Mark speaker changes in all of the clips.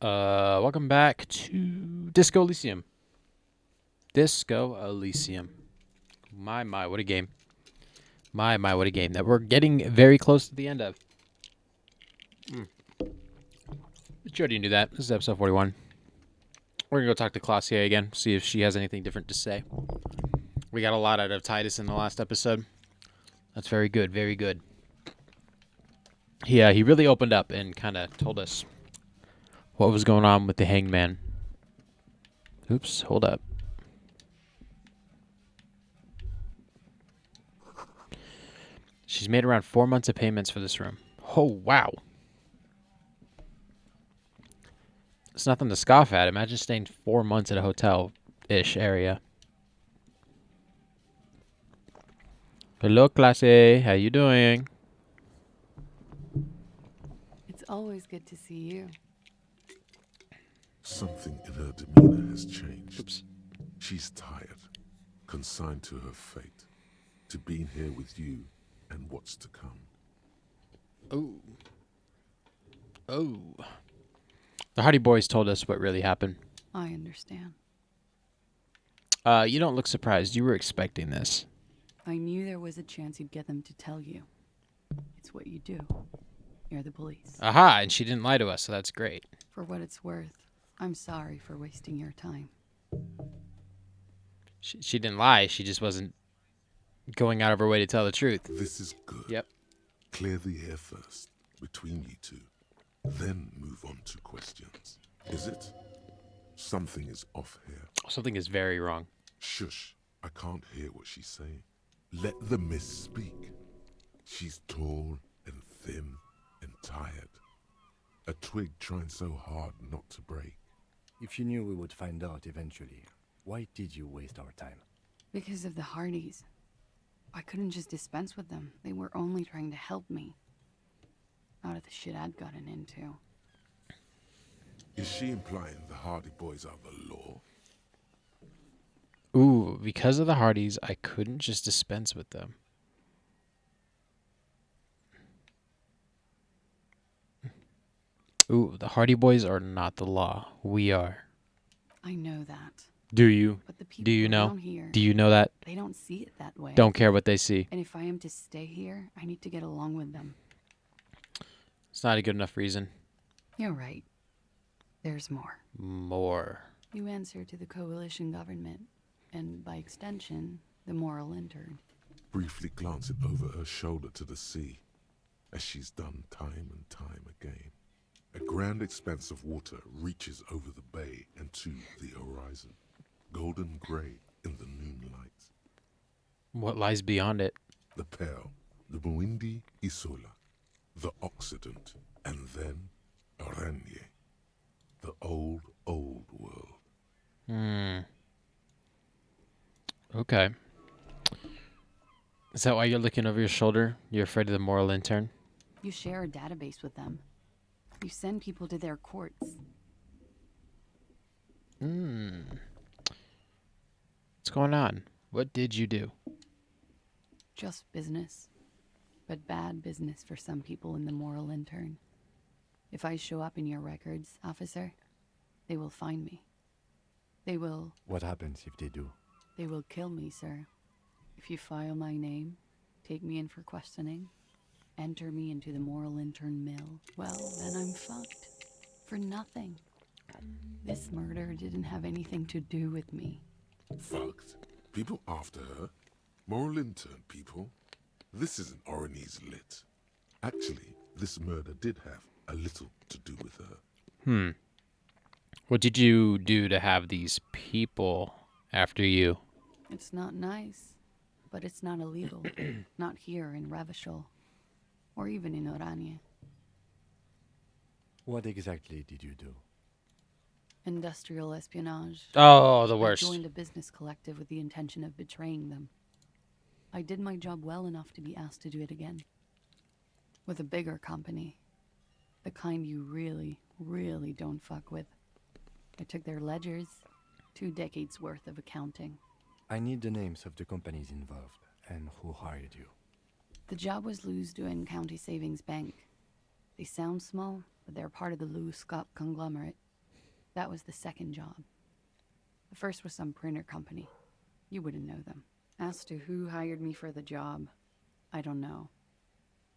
Speaker 1: Welcome back to Disco Elysium. Disco Elysium. My, what a game. My, what a game that we're getting very close to the end of. But you already knew that. This is episode 41. We're going to go talk to Claudia again, see if she has anything different to say. We got a lot out of Titus in the last episode. That's very good, very good. Yeah, he really opened up and kind of told us what was going on with the hangman. Oops, hold up. She's made around 4 months of payments for this room. Oh, wow. It's nothing to scoff at. Imagine staying 4 months at a hotel-ish area. Hello, clase. How you doing?
Speaker 2: It's always good to see you.
Speaker 3: Something in her demeanor has changed.
Speaker 1: Oops.
Speaker 3: She's tired, consigned to her fate, to being here with you and what's to come.
Speaker 1: Oh. Oh. The Hardy Boys told us what really happened.
Speaker 2: I understand.
Speaker 1: You don't look surprised. You were expecting this.
Speaker 2: I knew there was a chance you'd get them to tell you. It's what you do. You're the police.
Speaker 1: Aha, and she didn't lie to us, so that's great.
Speaker 2: For what it's worth, I'm sorry for wasting your time.
Speaker 1: She didn't lie. She just wasn't going out of her way to tell the truth.
Speaker 3: This is good.
Speaker 1: Yep.
Speaker 3: Clear the air first, between you two. Then move on to questions. Is it? Something is off here.
Speaker 1: Something is very wrong.
Speaker 3: Shush. I can't hear what she's saying. Let the miss speak. She's tall and thin and tired. A twig trying so hard not to break.
Speaker 4: If you knew we would find out eventually, why did you waste our time?
Speaker 2: Because of the Hardys. I couldn't just dispense with them. They were only trying to help me. Out of the shit I'd gotten into.
Speaker 3: Is she implying the Hardy Boys are the law?
Speaker 1: Ooh, because of the Hardys, I couldn't just dispense with them. Ooh, the Hardy Boys are not the law. We are.
Speaker 2: I know that.
Speaker 1: Do you?
Speaker 2: But the people
Speaker 1: Do you know?
Speaker 2: around here,
Speaker 1: Do you know that?
Speaker 2: they don't see it that way.
Speaker 1: Don't care what they see.
Speaker 2: And if I am to stay here, I need to get along with them.
Speaker 1: It's not a good enough reason.
Speaker 2: You're right. There's more.
Speaker 1: More.
Speaker 2: You answer to the coalition government, and by extension, the moral intern.
Speaker 3: Briefly glancing over her shoulder to the sea, as she's done time and time again. A grand expanse of water reaches over the bay and to the horizon, golden grey in the noonlight.
Speaker 1: What lies beyond it?
Speaker 3: The Pearl, the Muindi Isola, the Occident, and then Oranje, the old, old world.
Speaker 1: Okay. Is that why you're looking over your shoulder? You're afraid of the moral intern?
Speaker 2: You share a database with them. You send people to their courts.
Speaker 1: What's going on? What did you do?
Speaker 2: Just business. But bad business for some people in the moral intern. If I show up in your records, officer, they will find me. They will
Speaker 4: What happens if they do?
Speaker 2: kill me, sir. If you file my name, take me in for questioning, enter me into the moral intern mill, well, then I'm fucked. For nothing. This murder didn't have anything to do with me.
Speaker 3: Fucked. People after her? Moral intern people? This isn't Oranese lit. Actually, this murder did have a little to do with her.
Speaker 1: What did you do to have these people after you?
Speaker 2: It's not nice, but it's not illegal. Not here in Revachol, or even in Oranje.
Speaker 4: What exactly did you do?
Speaker 2: Industrial espionage.
Speaker 1: Oh, the worst.
Speaker 2: I joined a business collective with the intention of betraying them. I did my job well enough to be asked to do it again. With a bigger company. The kind you really, really don't fuck with. I took their ledgers, 2 decades worth of accounting.
Speaker 4: I need the names of the companies involved and who hired you.
Speaker 2: The job was Lou's doing County Savings Bank. They sound small, but they're part of the Lou Scott conglomerate. That was the second job. The first was some printer company. You wouldn't know them. As to who hired me for the job, I don't know.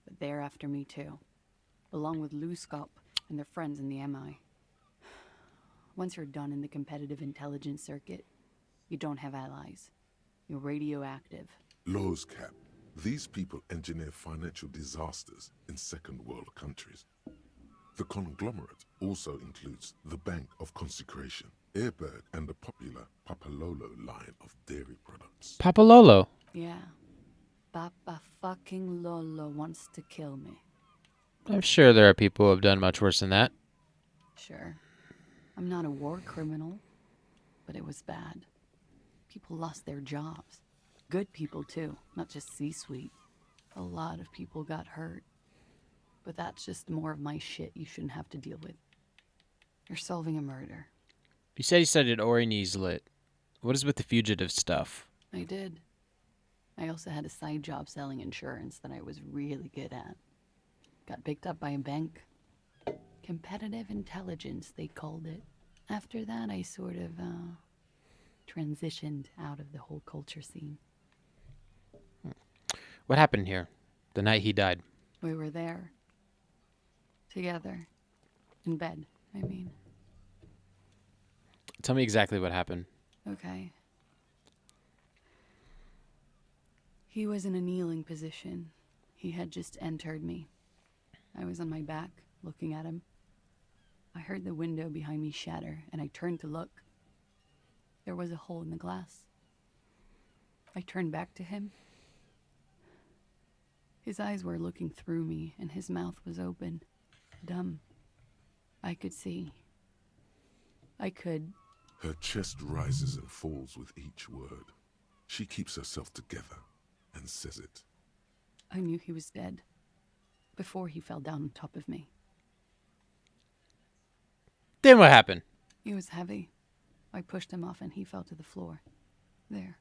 Speaker 2: But they're after me too, along with Luskop and their friends in the MI. Once you're done in the competitive intelligence circuit, you don't have allies. You're radioactive.
Speaker 3: Lowe's Cap. These people engineer financial disasters in second world countries. The conglomerate also includes the Bank of Consecration, Airberg, and the popular Papalolo line of dairy products.
Speaker 1: Papalolo.
Speaker 2: Yeah. Papa fucking Lolo wants to kill me.
Speaker 1: I'm sure there are people who have done much worse than that.
Speaker 2: Sure. I'm not a war criminal, but it was bad. People lost their jobs. Good people, too, not just C-suite. A lot of people got hurt. But that's just more of my shit you shouldn't have to deal with. You're solving a murder.
Speaker 1: You said you studied Orionese lit. What is with the fugitive stuff?
Speaker 2: I did. I also had a side job selling insurance that I was really good at. Got picked up by a bank. Competitive intelligence, they called it. After that, I sort of, transitioned out of the whole culture scene.
Speaker 1: What happened here? The night he died.
Speaker 2: We were there. Together. In bed, I mean.
Speaker 1: Tell me exactly what happened.
Speaker 2: Okay. He was in a kneeling position. He had just entered me. I was on my back, looking at him. I heard the window behind me shatter, and I turned to look. There was a hole in the glass. I turned back to him. His eyes were looking through me, and his mouth was open. Dumb. I could see. I could...
Speaker 3: Her chest rises and falls with each word. She keeps herself together and says it.
Speaker 2: I knew he was dead. Before he fell down on top of me.
Speaker 1: Then what happened?
Speaker 2: He was heavy. I pushed him off and he fell to the floor. There.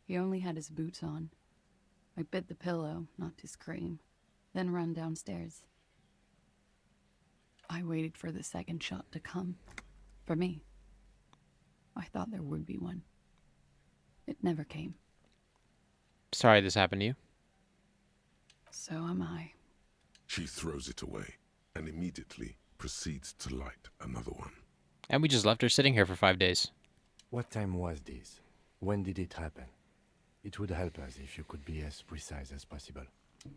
Speaker 2: He only had his boots on. I bit the pillow, not to scream, then ran downstairs. I waited for the second shot to come. For me. I thought there would be one. It never came.
Speaker 1: Sorry this happened to you.
Speaker 2: So am I.
Speaker 3: She throws it away and immediately proceeds to light another one.
Speaker 1: And we just left her sitting here for 5 days.
Speaker 4: What time was this? When did it happen? It would help us if you could be as precise as possible.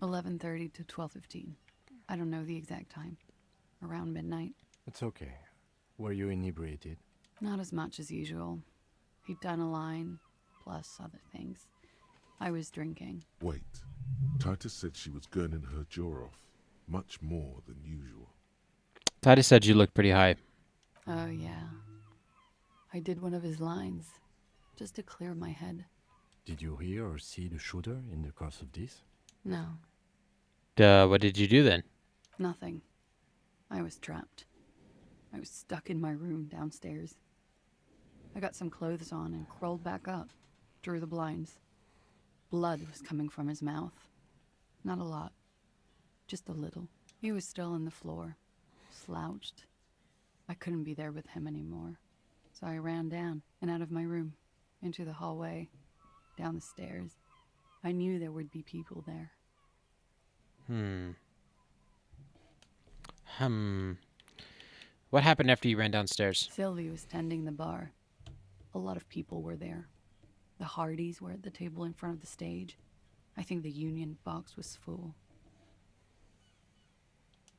Speaker 2: 11:30 to 12:15. I don't know the exact time. Around midnight.
Speaker 4: It's okay. Were you inebriated?
Speaker 2: Not as much as usual. He'd done a line, plus other things. I was drinking.
Speaker 3: Wait. Titus said she was gurning her jaw off, much more than usual.
Speaker 1: Titus said you looked pretty high.
Speaker 2: Oh, yeah. I did one of his lines, just to clear my head.
Speaker 4: Did you hear or see the shooter in the course of this?
Speaker 2: No,
Speaker 1: What did you do then?
Speaker 2: nothing. I was trapped. I was stuck in my room downstairs. I got some clothes on and crawled back up, drew the blinds. Blood was coming from his mouth. Not a lot, just a little. He was still on the floor, slouched. I couldn't be there with him anymore, so I ran down and out of my room, into the hallway, down the stairs. I knew there would be people there.
Speaker 1: What happened after you ran downstairs?
Speaker 2: Sylvie was tending the bar. A lot of people were there. The Hardys were at the table in front of the stage. I think the Union box was full.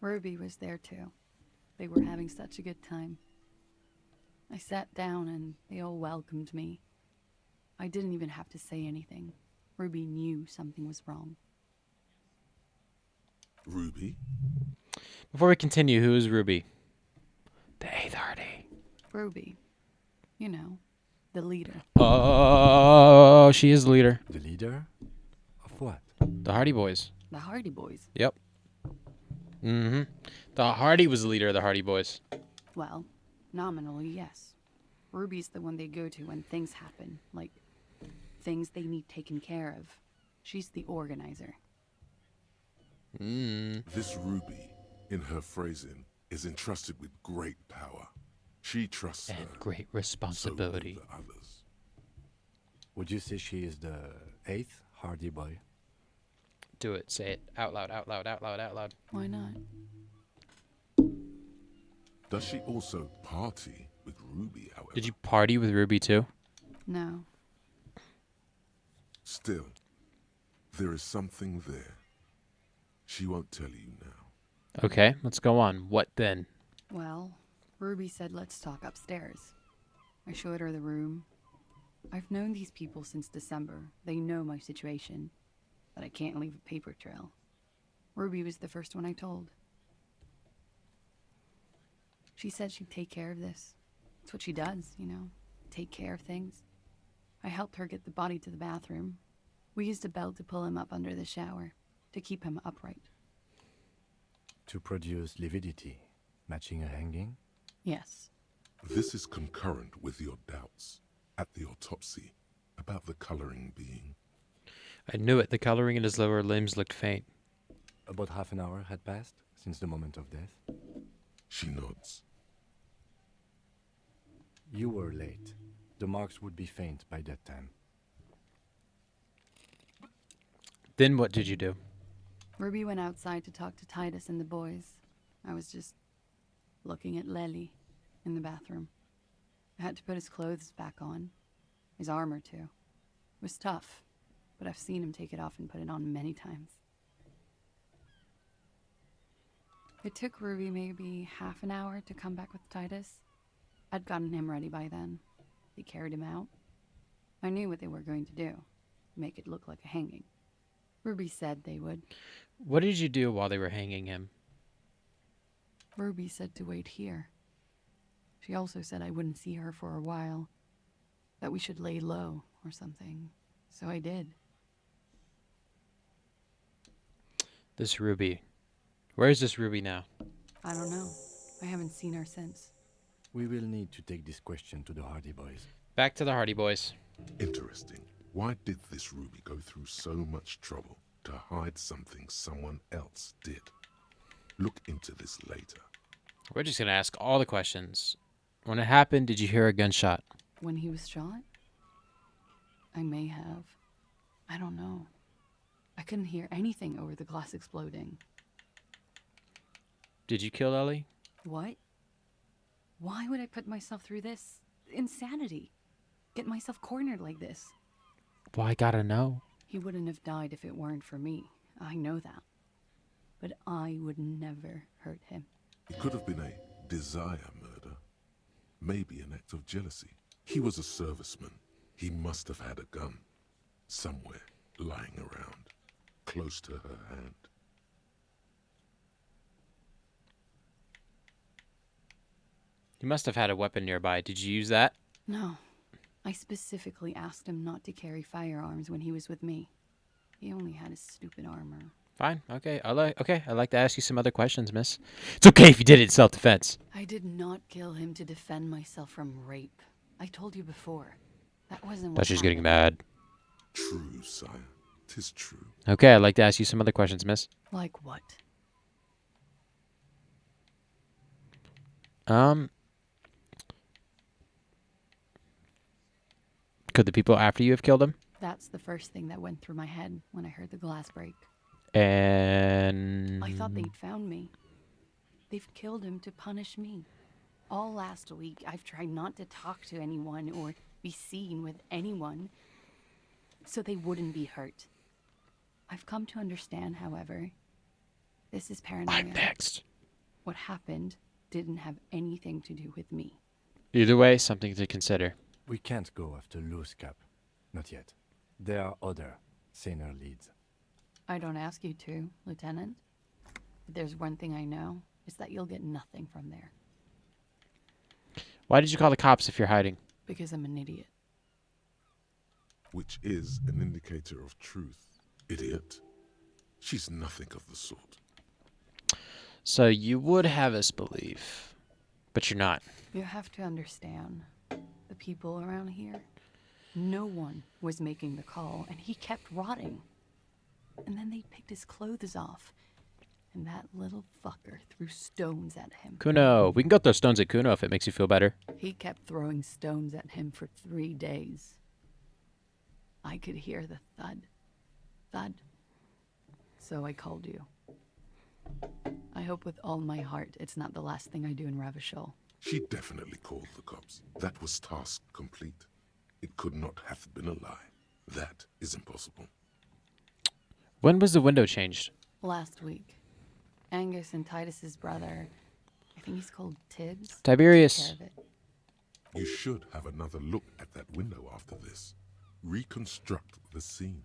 Speaker 2: Ruby was there too. They were having such a good time. I sat down and they all welcomed me. I didn't even have to say anything. Ruby knew something was wrong.
Speaker 3: Ruby?
Speaker 1: Before we continue, who is Ruby? The 8th Hardy.
Speaker 2: Ruby, you know, the leader.
Speaker 1: Oh, she is the leader.
Speaker 4: The leader? Of what?
Speaker 1: The Hardy Boys.
Speaker 2: The Hardy Boys.
Speaker 1: Yep. The Hardy was the leader of the Hardy Boys.
Speaker 2: Well, nominally, yes. Ruby's the one they go to when things happen, like things they need taken care of. She's the organizer.
Speaker 3: This Ruby, in her phrasing, is entrusted with great power. She trusts
Speaker 1: And
Speaker 3: her,
Speaker 1: great
Speaker 3: so do
Speaker 1: responsibility.
Speaker 3: the others.
Speaker 4: Would you say she is the 8th Hardy Boy?
Speaker 1: Do it. Say it. Out loud, out loud, out loud, out loud.
Speaker 2: Why not?
Speaker 3: Does she also party with Ruby, however?
Speaker 1: Did you party with Ruby too?
Speaker 2: No.
Speaker 3: Still, there is something there. She won't tell you now.
Speaker 1: Okay, let's go on. What then?
Speaker 2: Well, Ruby said let's talk upstairs. I showed her the room. I've known these people since December. They know my situation, but I can't leave a paper trail. Ruby was the first one I told. She said she'd take care of this. It's what she does, you know, take care of things. I helped her get the body to the bathroom. We used a belt to pull him up under the shower, to keep him upright.
Speaker 4: To produce lividity, matching a hanging?
Speaker 2: Yes.
Speaker 3: This is concurrent with your doubts at the autopsy about the coloring being.
Speaker 1: I knew it. The coloring in his lower limbs looked faint.
Speaker 4: About half an hour had passed since the moment of death.
Speaker 3: She nods.
Speaker 4: You were late. The marks would be faint by that time.
Speaker 1: Then what did you do?
Speaker 2: Ruby went outside to talk to Titus and the boys. I was just looking at Lely in the bathroom. I had to put his clothes back on. His armor, too. It was tough, but I've seen him take it off and put it on many times. It took Ruby maybe half an hour to come back with Titus. I'd gotten him ready by then. They carried him out. I knew what they were going to do. Make it look like a hanging. Ruby said they would.
Speaker 1: What did you do while they were hanging him?
Speaker 2: Ruby said to wait here. She also said I wouldn't see her for a while. That we should lay low or something. So I did.
Speaker 1: This Ruby. Where is this Ruby now?
Speaker 2: I don't know. I haven't seen her since.
Speaker 4: We will need to take this question to the Hardy Boys.
Speaker 1: Back to the Hardy Boys.
Speaker 3: Interesting. Why did this Ruby go through so much trouble to hide something someone else did? Look into this later.
Speaker 1: We're just going to ask all the questions. When it happened, did you hear a gunshot?
Speaker 2: When he was shot? I may have. I don't know. I couldn't hear anything over the glass exploding.
Speaker 1: Did you kill Ellie?
Speaker 2: What? Why would I put myself through this? Insanity. Get myself cornered like this.
Speaker 1: Well, I gotta know.
Speaker 2: He wouldn't have died if it weren't for me. I know that. But I would never hurt him.
Speaker 3: It could have been a desire murder. Maybe an act of jealousy. He was a serviceman. He must have had a gun. Somewhere, lying around. Close to her hand.
Speaker 1: You must have had a weapon nearby. Did you use that?
Speaker 2: No. I specifically asked him not to carry firearms when he was with me. He only had his stupid armor.
Speaker 1: Fine. Okay. I'd like to ask you some other questions, miss. It's okay if you did it in self-defense.
Speaker 2: I did not kill him to defend myself from rape. I told you before. That wasn't what
Speaker 1: Thought she was getting
Speaker 2: happened.
Speaker 1: mad.
Speaker 3: True, sire. 'Tis true.
Speaker 1: Okay, I'd like to ask you some other questions, miss.
Speaker 2: Like what?
Speaker 1: Could the people after you have killed him?
Speaker 2: That's the first thing that went through my head when I heard the glass break.
Speaker 1: And
Speaker 2: I thought they'd found me. They've killed him to punish me. All last week, I've tried not to talk to anyone or be seen with anyone so they wouldn't be hurt. I've come to understand, however, this is paranoia.
Speaker 1: I'm next.
Speaker 2: What happened didn't have anything to do with me.
Speaker 1: Either way, something to consider.
Speaker 4: We can't go after Loose Cap. Not yet. There are other, saner leads.
Speaker 2: I don't ask you to, Lieutenant. But there's one thing I know, is that you'll get nothing from there.
Speaker 1: Why did you call the cops if you're hiding?
Speaker 2: Because I'm an idiot.
Speaker 3: Which is an indicator of truth. Idiot. She's nothing of the sort.
Speaker 1: So you would have us believe, but you're not.
Speaker 2: You have to understand, the people around here, no one was making the call, and he kept rotting. And then they picked his clothes off, and that little fucker threw stones at him.
Speaker 1: Kuno. We can go throw stones at Kuno if it makes you feel better.
Speaker 2: He kept throwing stones at him for 3 days. I could hear the thud. Thud. So I called you. I hope with all my heart it's not the last thing I do in Ravishol.
Speaker 3: She definitely called the cops. That was task complete. It could not have been a lie. That is impossible.
Speaker 1: When was the window changed?
Speaker 2: Last week, Angus and Titus's brother, I think he's called Tibbs,
Speaker 1: Tiberius.
Speaker 2: took care of it.
Speaker 3: You should have another look at that window after this. Reconstruct the scene.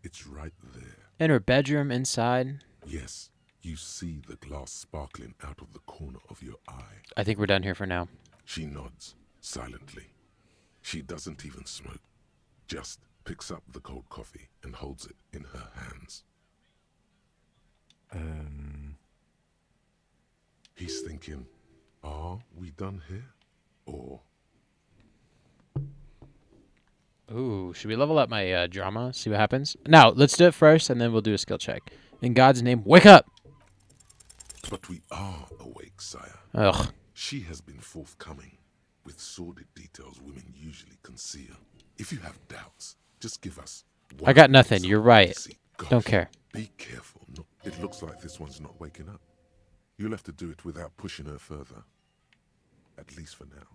Speaker 3: It's right there.
Speaker 1: In her bedroom, inside.
Speaker 3: Yes, you see the glass sparkling out of the corner of your eye.
Speaker 1: I think we're done here for now.
Speaker 3: She nods, silently. She doesn't even smoke. Just picks up the cold coffee and holds it in her hands. He's thinking, are we done here? Or...
Speaker 1: Ooh, should we level up my drama? See what happens? No, let's do it first, and then we'll do a skill check. In God's name, wake up!
Speaker 3: But we are awake, sire.
Speaker 1: Ugh.
Speaker 3: She has been forthcoming with sordid details women usually conceal. If you have doubts, just give us one
Speaker 1: I got nothing. You're right.
Speaker 3: fantasy. Gosh,
Speaker 1: Don't care.
Speaker 3: Be careful. No, it looks like this one's not waking up. You'll have to do it without pushing her further. At least for now.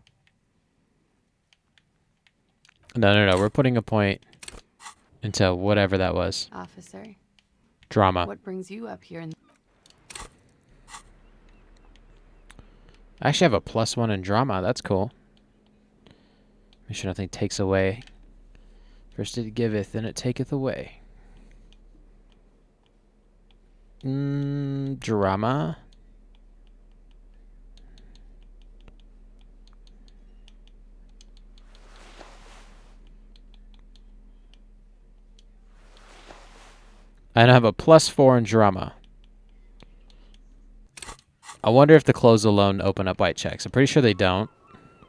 Speaker 1: No. We're putting a point into whatever that was.
Speaker 2: Officer,
Speaker 1: Drama.
Speaker 2: what brings you up here?
Speaker 1: I actually have a +1 in drama. That's cool. Make sure nothing takes away. First it giveth, then it taketh away. Drama. I have a +4 in drama. I wonder if the clothes alone open up white checks. I'm pretty sure they don't,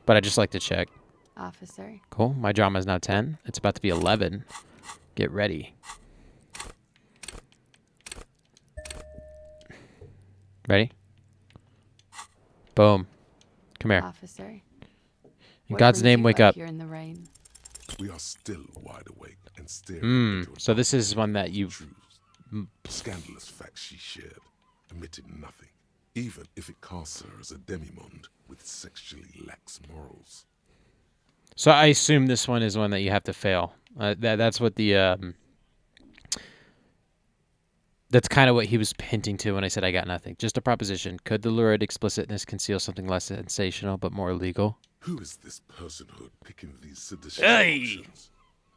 Speaker 1: but I just like to check.
Speaker 2: Officer,
Speaker 1: Cool. My drama is now 10. It's about to be 11. Get ready. Ready? Boom. Come here.
Speaker 2: officer.
Speaker 1: In
Speaker 2: what
Speaker 1: God's
Speaker 2: brings
Speaker 1: name,
Speaker 2: you
Speaker 1: wake up.
Speaker 2: Here in the rain.
Speaker 3: We are still wide awake and staring into
Speaker 1: So this is one that you...
Speaker 3: truths. Scandalous facts she shared, omitted nothing, even if it casts her as a demimonde with sexually lax morals.
Speaker 1: So I assume this one is one that you have to fail. That's what the... That's kind of what he was hinting to when I said I got nothing. Just a proposition. Could the lurid explicitness conceal something less sensational but more illegal?
Speaker 3: Who is this personhood picking these seditious
Speaker 1: Hey!
Speaker 3: options?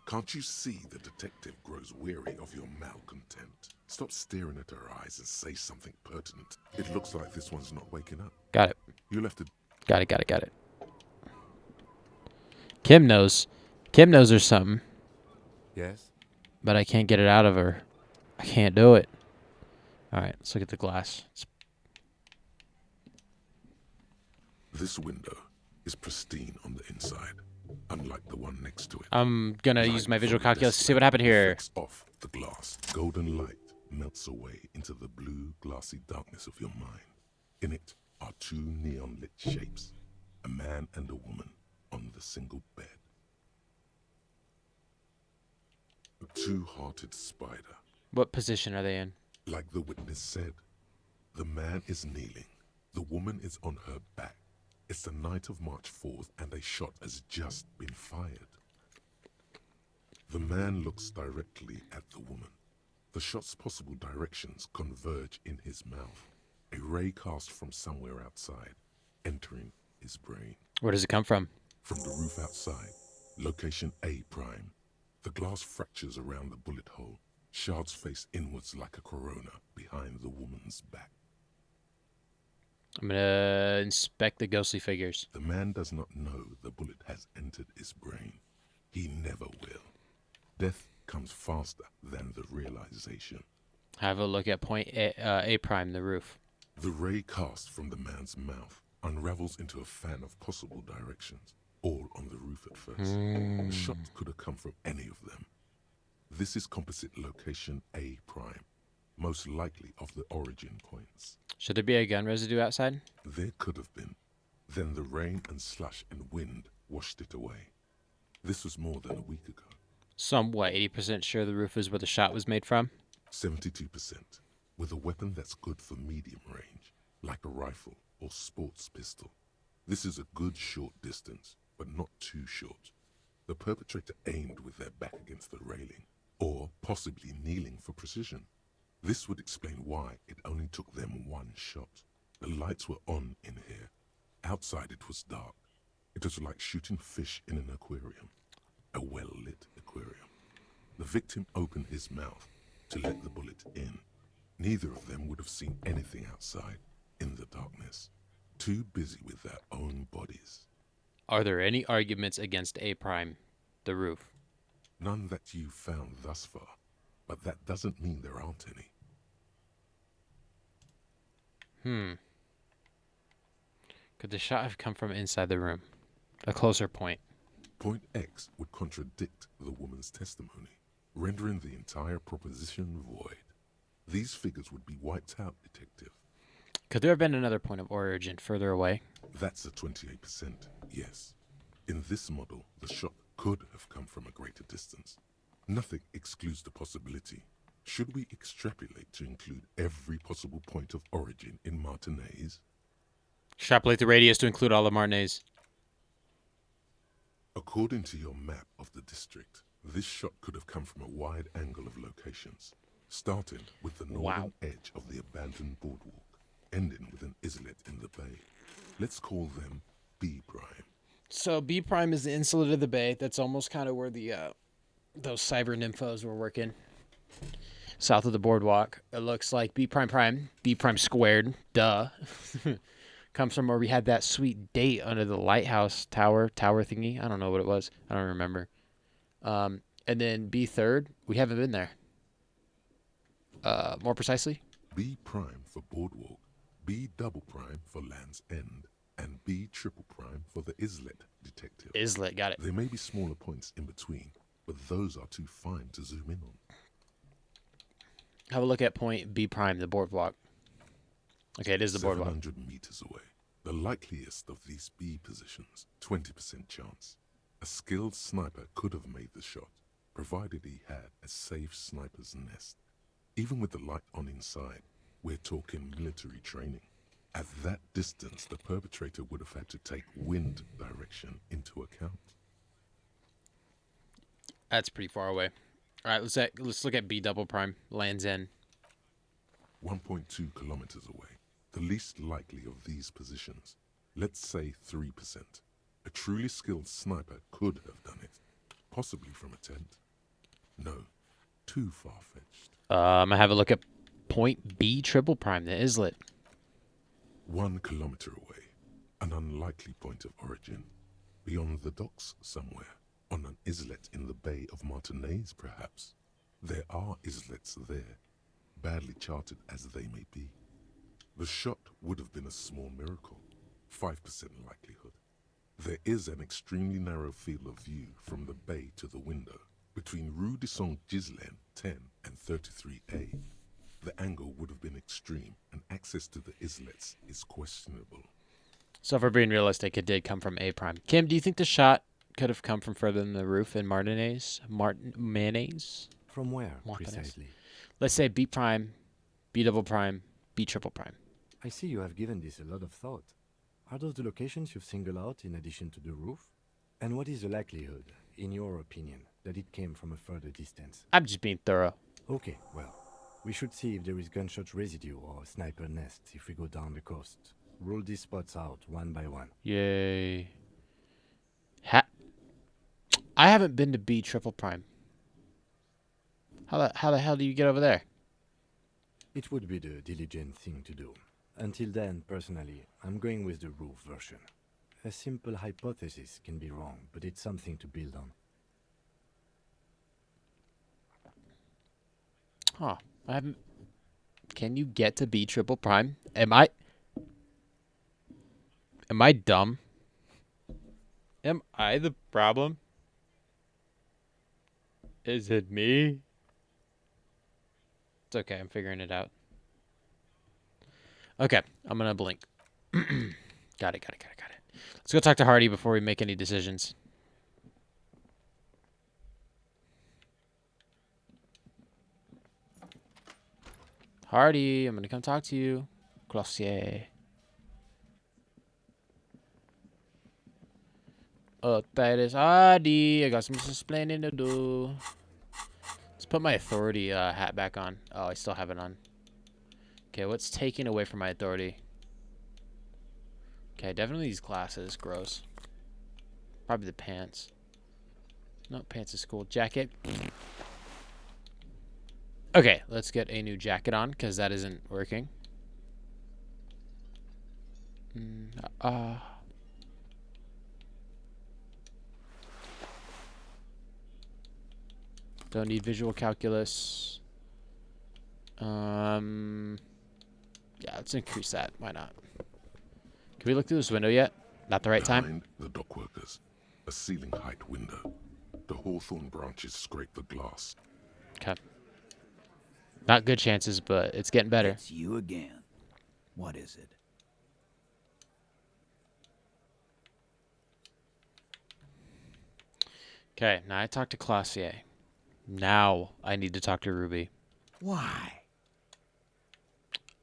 Speaker 3: Can't you see the detective grows weary of your malcontent? Stop staring at her eyes and say something pertinent. It looks like this one's not waking up.
Speaker 1: Got it.
Speaker 3: You'll have to...
Speaker 1: Got it. Kim knows. Kim knows there's something,
Speaker 4: Yes?
Speaker 1: but I can't get it out of her. I can't do it. All right, let's look at the glass.
Speaker 3: This window is pristine on the inside, unlike the one next to it.
Speaker 1: I'm going to
Speaker 3: Light
Speaker 1: use my visual
Speaker 3: from the
Speaker 1: calculus to
Speaker 3: desk
Speaker 1: see what happened here.
Speaker 3: reflects off the glass. Golden light melts away into the blue, glassy darkness of your mind. In it are two neon-lit shapes, a man and a woman on the single bed. A two-hearted spider.
Speaker 1: What position are they in?
Speaker 3: Like the witness said, the man is kneeling, the woman is on her back. It's the night of March 4th and a shot has just been fired. The man looks directly at the woman. The shot's possible directions converge in his mouth, a ray cast from somewhere outside, entering his brain.
Speaker 1: Where does it come from?
Speaker 3: From the roof outside, location A prime. The glass fractures around the bullet hole. Shards face inwards like a corona behind the woman's back.
Speaker 1: I'm going to inspect the ghostly figures.
Speaker 3: The man does not know the bullet has entered his brain. He never will. Death comes faster than the realization.
Speaker 1: Have a look at point A prime, the roof.
Speaker 3: The ray cast from the man's mouth unravels into a fan of possible directions, all on the roof at first. The shot could have come from any of them. This is composite location A prime. most likely of the origin points.
Speaker 1: Should there be a gun residue outside?
Speaker 3: There could have been. Then the rain and slush and wind washed it away. This was more than a week ago.
Speaker 1: So I'm, what, 80% sure the roof is where the shot was made from?
Speaker 3: 72%. With a weapon that's good for medium range, like a rifle or sports pistol. This is a good short distance, but not too short. The perpetrator aimed with their back against the railing, or possibly kneeling for precision. This would explain why it only took them one shot. The lights were on in here. Outside it was dark. It was like shooting fish in an aquarium. A well-lit aquarium. The victim opened his mouth to let the bullet in. Neither of them would have seen anything outside in the darkness. Too busy with their own bodies.
Speaker 1: Are there any arguments against A prime, the roof?
Speaker 3: None that you've found thus far, but that doesn't mean there aren't any.
Speaker 1: Could the shot have come from inside the room? A closer point.
Speaker 3: Point X would contradict the woman's testimony, rendering the entire proposition void. These figures would be wiped out, Detective.
Speaker 1: Could there have been another point of origin further away?
Speaker 3: That's a 28%, yes. In this model, the shot could have come from a greater distance. Nothing excludes the possibility. Should we extrapolate to include every possible point of origin in Martinez?
Speaker 1: Extrapolate the radius to include all the Martinez.
Speaker 3: According to your map of the district, this shot could have come from a wide angle of locations, starting with the northern edge of the abandoned boardwalk, ending with an islet in the bay. Let's call them B prime.
Speaker 1: So B prime is the insulet of the bay. That's almost kind of where the those cyber nymphos were working. South of the boardwalk. It looks like B prime, B prime squared, duh. Comes from where we had that sweet date under the lighthouse tower thingy. I don't know what it was. I don't remember. And then B third, we haven't been there. More precisely?
Speaker 3: B prime for boardwalk, B double prime for Land's End, and B triple prime for the islet, Detective.
Speaker 1: Islet, got it.
Speaker 3: There may be smaller points in between, but those are too fine to zoom in on.
Speaker 1: Have a look at point B prime, the boardwalk. Okay, it is the boardwalk.
Speaker 3: 700 meters away. The likeliest of these B positions, 20% chance. A skilled sniper could have made the shot, provided he had a safe sniper's nest. Even with the light on inside, we're talking military training. At that distance, the perpetrator would have had to take wind direction into account.
Speaker 1: That's pretty far away. All right, let's look at B double prime, Land's End.
Speaker 3: 1.2 kilometers away. The least likely of these positions. Let's say 3%. A truly skilled sniper could have done it. Possibly from a tent. No, too far-fetched.
Speaker 1: I have a look at point B triple prime, the islet.
Speaker 3: 1 kilometer away. An unlikely point of origin. Beyond the docks somewhere. On an islet in the Bay of Martinez, perhaps. There are islets there, badly charted as they may be. The shot would have been a small miracle, 5% likelihood. There is an extremely narrow field of view from the bay to the window, between Rue de Saint-Ghislain 10 and 33A. The angle would have been extreme, and access to the islets is questionable.
Speaker 1: So if we're being realistic, it did come from A prime. Kim, do you think the shot could have come from further than the roof in Martinez? Martinez?
Speaker 4: From where,
Speaker 1: Martinez.
Speaker 4: precisely?
Speaker 1: Let's say B prime, B double prime, B triple prime.
Speaker 4: I see you have given this a lot of thought. Are those the locations you've singled out in addition to the roof? And what is the likelihood, in your opinion, that it came from a further distance?
Speaker 1: I'm just being thorough.
Speaker 4: Okay, well, we should see if there is gunshot residue or sniper nests if we go down the coast. Rule these spots out one by one.
Speaker 1: Yay. I haven't been to B triple prime. How the hell do you get over there?
Speaker 4: It would be the diligent thing to do. Until then, personally, I'm going with the roof version. A simple hypothesis can be wrong, but it's something to build on.
Speaker 1: Huh. I haven't... Can you get to B triple prime? Am I dumb? Am I the problem? Is it me? It's okay. I'm figuring it out. Okay. I'm going to blink. Got it. Let's go talk to Hardy before we make any decisions. Hardy, I'm going to come talk to you. Glossier. Oh, Titus. Hardy, I got some explaining to do. Let's put my authority hat back on. Oh, I still have it on. Okay, what's taking away from my authority? Okay, definitely these glasses. Gross. Probably the pants. No, pants is cool. Jacket. Okay, let's get a new jacket on, because that isn't working. Don't need visual calculus. Yeah, let's increase that. Why not? Can we look through this window yet? Not the right time?
Speaker 3: Behind the dockworkers, a ceiling height window. The hawthorn branches scrape the glass.
Speaker 1: Okay. Not good chances, but it's getting better.
Speaker 5: It's you again. What is it?
Speaker 1: Okay, now I talked to Classier. Now I need to talk to Ruby.
Speaker 5: Why?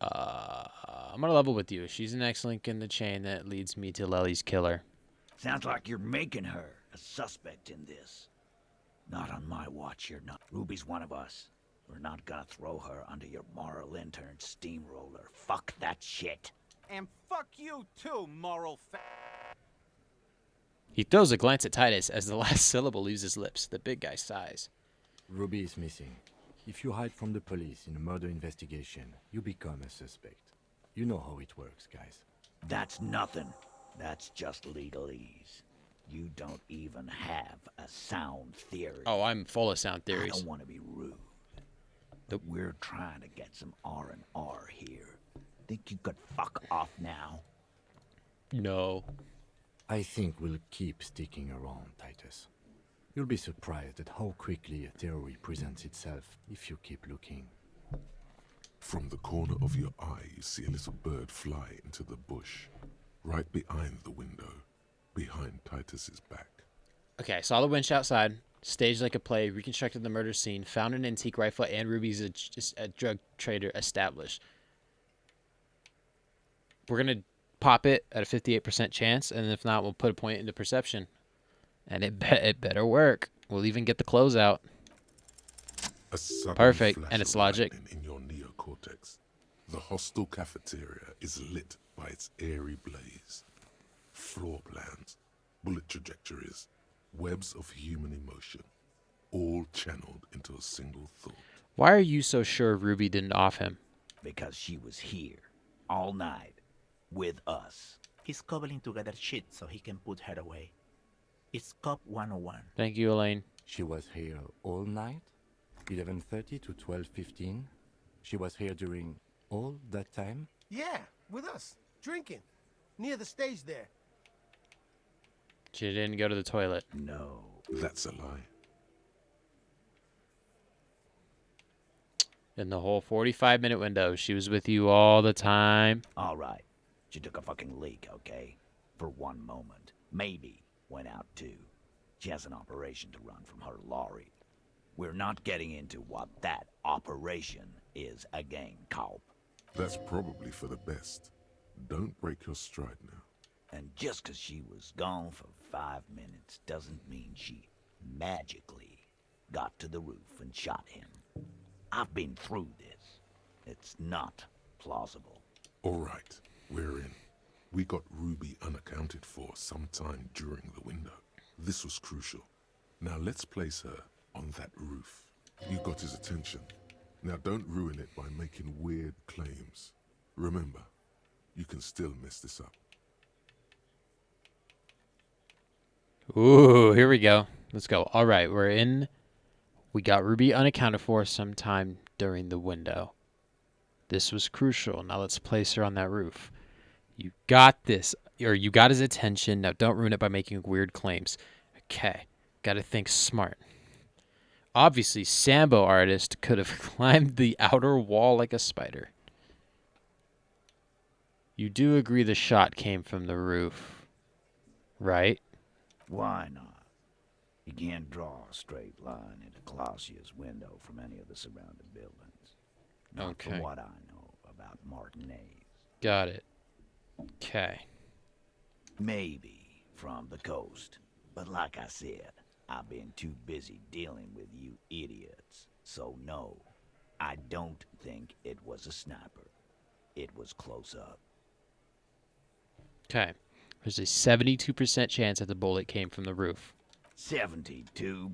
Speaker 1: I'm gonna level with you. She's the next link in the chain that leads me to Lely's killer.
Speaker 5: Sounds like you're making her a suspect in this. Not on my watch, you're not. Ruby's one of us. We're not gonna throw her under your moral intern steamroller. Fuck that shit.
Speaker 6: And fuck you too, moral
Speaker 1: He throws a glance at Titus as the last syllable leaves his lips. The big guy sighs.
Speaker 4: Ruby is missing. If you hide from the police in a murder investigation, you become a suspect. You know how it works, guys.
Speaker 5: That's nothing. That's just legalese. You don't even have a sound theory.
Speaker 1: Oh, I'm full of sound
Speaker 5: I
Speaker 1: theories.
Speaker 5: don't want to be rude.
Speaker 1: Nope.
Speaker 5: We're trying to get some R&R here. Think you could fuck off now?
Speaker 1: No.
Speaker 4: I think we'll keep sticking around, Titus. You'll be surprised at how quickly a theory presents itself if you keep looking.
Speaker 3: From the corner of your eye, you see a little bird fly into the bush, right behind the window, behind Titus's back.
Speaker 1: Okay, saw the winch outside, staged like a play, reconstructed the murder scene, found an antique rifle, and Ruby's a drug trader established. We're going to pop it at a 58% chance, and if not, we'll put a point into perception. And it better work. We'll even get the close out.
Speaker 3: A sudden
Speaker 1: Perfect,
Speaker 3: flash
Speaker 1: and it's
Speaker 3: of
Speaker 1: logic.
Speaker 3: lightning in your neocortex. The hostel cafeteria is lit by its airy blaze. Floor plans, bullet trajectories, webs of human emotion, all channeled into a single thought.
Speaker 1: Why are you so sure Ruby didn't off him?
Speaker 5: Because she was here, all night, with us.
Speaker 7: He's cobbling together shit so he can put her away. It's Cop 101.
Speaker 1: Thank you, Elaine.
Speaker 4: She was here all night? 11:30 to 12:15? She was here during all that time?
Speaker 6: Yeah, with us, drinking, near the stage there.
Speaker 1: She didn't go to the toilet.
Speaker 5: No.
Speaker 3: That's a lie.
Speaker 1: In the whole 45-minute window, she was with you all the time.
Speaker 5: All right. She took a fucking leak, okay? For one moment. Maybe went out too. She has an operation to run from her lorry. We're not getting into what that operation is again, Cop.
Speaker 3: That's probably for the best. Don't break your stride now.
Speaker 5: And just 'cause she was gone for 5 minutes doesn't mean she magically got to the roof and shot him. I've been through this. It's not plausible.
Speaker 3: All right, we're in. We got Ruby unaccounted for sometime during the window. This was crucial. Now let's place her on that roof. You got his attention. Now don't ruin it by making weird claims. Remember, you can still mess this up.
Speaker 1: Ooh, here we go. Let's go. All right, we're in. We got Ruby unaccounted for sometime during the window. This was crucial. Now let's place her on that roof. You got this, or you got his attention. Now don't ruin it by making weird claims. Okay, got to think smart. Obviously, Sambo artist could have climbed the outer wall like a spider. You do agree the shot came from the roof, right?
Speaker 5: Why not? You can't draw a straight line into Clausia's window from any of the surrounding buildings. Not
Speaker 1: Okay.
Speaker 5: from what I know about Martinez.
Speaker 1: Got it. Okay.
Speaker 5: Maybe from the coast. But like I said, I've been too busy dealing with you idiots. So no, I don't think it was a sniper. It was close up.
Speaker 1: Okay. There's a 72% chance that the bullet came from the roof.
Speaker 5: 72%.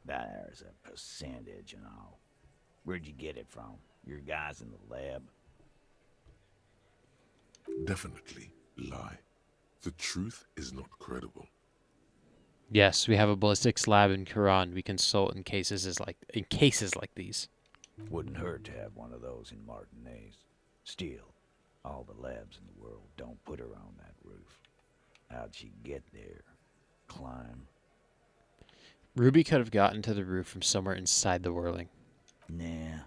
Speaker 5: There's a percentage and all. Where'd you get it from? Your guys in the lab?
Speaker 3: Definitely lie. The truth is not credible.
Speaker 1: Yes, we have a ballistics lab in Quran we consult in cases like these.
Speaker 5: Wouldn't hurt to have one of those in Martinez. Still, all the labs in the world don't put her on that roof. How'd she get there? Climb?
Speaker 1: Ruby could have gotten to the roof from somewhere inside the whirling.
Speaker 5: Nah.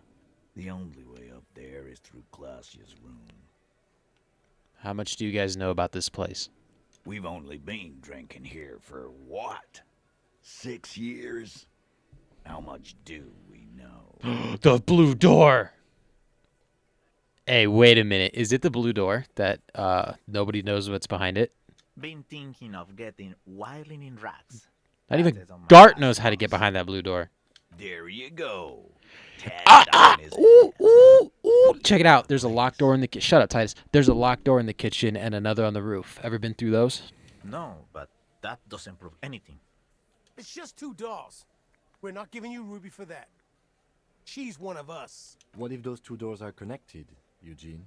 Speaker 5: The only way up there is through Clausia's room.
Speaker 1: How much do you guys know about this place?
Speaker 5: We've only been drinking here for what? 6 years? How much do we know?
Speaker 1: The blue door! Hey, wait a minute. Is it the blue door that nobody knows what's behind it?
Speaker 7: Been thinking of getting wilding in rats.
Speaker 1: Not
Speaker 7: That
Speaker 1: even
Speaker 7: is on my
Speaker 1: Gart
Speaker 7: last
Speaker 1: knows how to get
Speaker 7: box.
Speaker 1: behind that blue door.
Speaker 5: There you go. Tagged on his
Speaker 1: Ooh,
Speaker 5: ass.
Speaker 1: ooh, ooh. Check it out. There's a locked door in the Shut up, Titus. There's a locked door in the kitchen and another on the roof. Ever been through those?
Speaker 7: No, but that doesn't prove anything.
Speaker 6: It's just 2 dolls. We're not giving you Ruby for that. She's one of us.
Speaker 4: What if those two doors are connected, Eugene?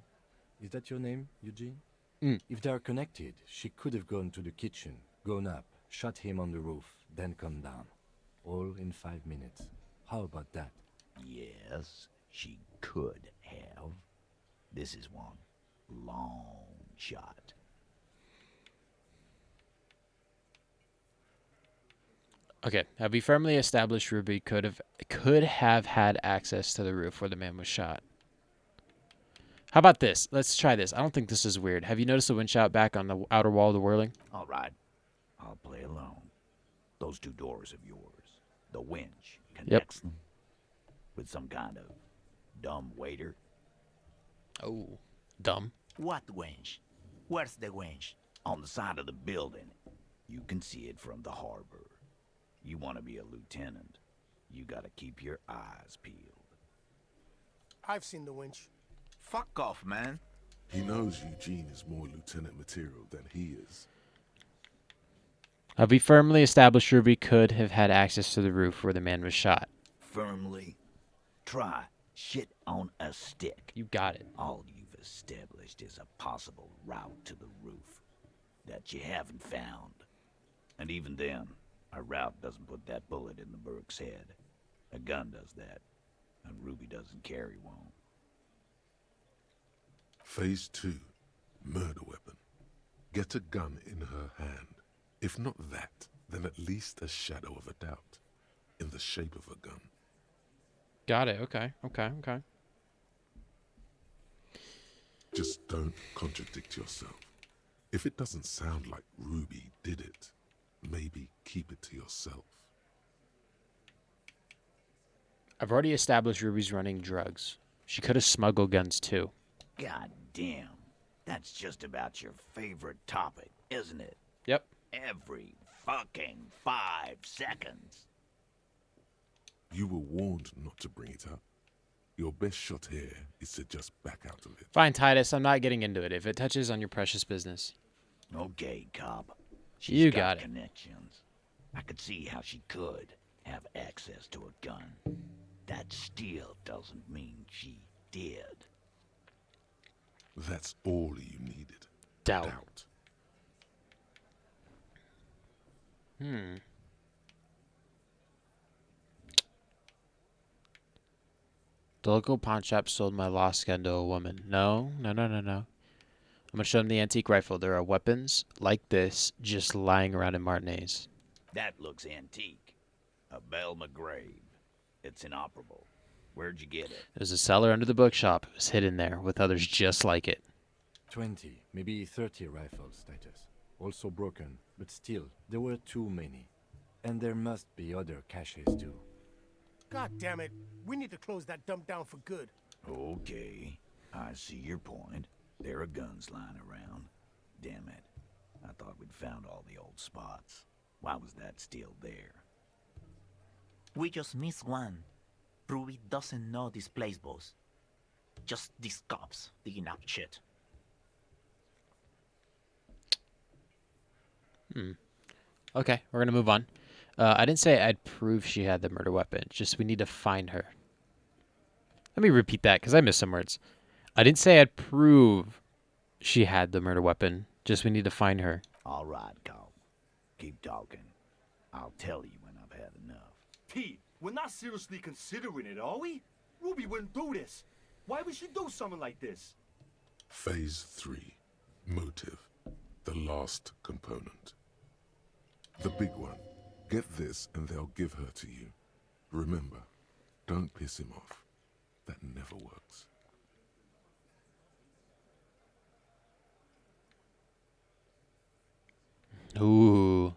Speaker 4: Is that your name, Eugene?
Speaker 1: Mm.
Speaker 4: If they are connected, she could have gone to the kitchen, gone up, shot him on the roof, then come down. All in 5 minutes. How about that?
Speaker 5: Yes, she could have. This is one long shot.
Speaker 1: Okay. Have we firmly established Ruby could have had access to the roof where the man was shot? How about this? Let's try this. I don't think this is weird. Have you noticed the wind shot back on the outer wall of the whirling?
Speaker 5: All right, I'll play along. Those 2 doors of yours, the winch connects them with some kind of dumb waiter.
Speaker 1: Oh, dumb.
Speaker 7: What wench? Where's the wench?
Speaker 5: On the side of the building, you can see it from the harbor. You want to be a lieutenant, you gotta keep your eyes peeled.
Speaker 6: I've seen the winch.
Speaker 7: Fuck off, man.
Speaker 3: He knows Eugene is more lieutenant material than he is.
Speaker 1: Have we firmly established Ruby could have had access to the roof where the man was shot?
Speaker 5: Firmly try shit on a stick.
Speaker 1: You got it.
Speaker 5: All you've established is a possible route to the roof that you haven't found. And even then, a route doesn't put that bullet in the Burke's head. A gun does that, and Ruby doesn't carry one.
Speaker 3: Phase 2. Murder weapon. Get a gun in her hand. If not that, then at least a shadow of a doubt. In the shape of a gun.
Speaker 1: Got it. Okay.
Speaker 3: Just don't contradict yourself. If it doesn't sound like Ruby did it, maybe keep it to yourself.
Speaker 1: I've already established Ruby's running drugs. She could have smuggled guns too.
Speaker 5: God damn. That's just about your favorite topic, isn't it?
Speaker 1: Yep.
Speaker 5: Every fucking 5 seconds.
Speaker 3: You were warned not to bring it up. Your best shot here is to just back out of it.
Speaker 1: Fine, Titus. I'm not getting into it. If it touches on your precious business.
Speaker 5: Okay, Cobb.
Speaker 1: You
Speaker 5: She's
Speaker 1: got it.
Speaker 5: connections. I could see how she could have access to a gun. That still doesn't mean she did.
Speaker 3: That's all you needed.
Speaker 1: Doubt. The local pawn shop sold my lost gun to a woman. No. I'm going to show them the antique rifle. There are weapons like this just lying around in Martinez.
Speaker 5: That looks antique. A Belma grave. It's inoperable. Where'd you get it?
Speaker 1: There's a cellar under the bookshop. It was hidden there with others just like it.
Speaker 4: 20, maybe 30 rifles, Titus. Also broken, but still, there were too many. And there must be other caches too.
Speaker 6: God damn it. We need to close that dump down for good.
Speaker 5: Okay. I see your point. There are guns lying around. Damn it. I thought we'd found all the old spots. Why was that still there?
Speaker 7: We just missed one. Ruby doesn't know this place, boss. Just these cops digging up shit.
Speaker 1: Okay, we're gonna move on. I didn't say I'd prove she had the murder weapon. Just we need to find her. Let me repeat that because I missed some words. I didn't say I'd prove she had the murder weapon. Just we need to find her.
Speaker 5: All right, Carl. Keep talking. I'll tell you when I've had enough.
Speaker 8: Pete, we're not seriously considering it, are we? Ruby wouldn't do this. Why would she do something like this?
Speaker 3: Phase 3. Motive. The last component. The big one. Get this and they'll give her to you. Remember, don't piss him off. That never works.
Speaker 1: Ooh.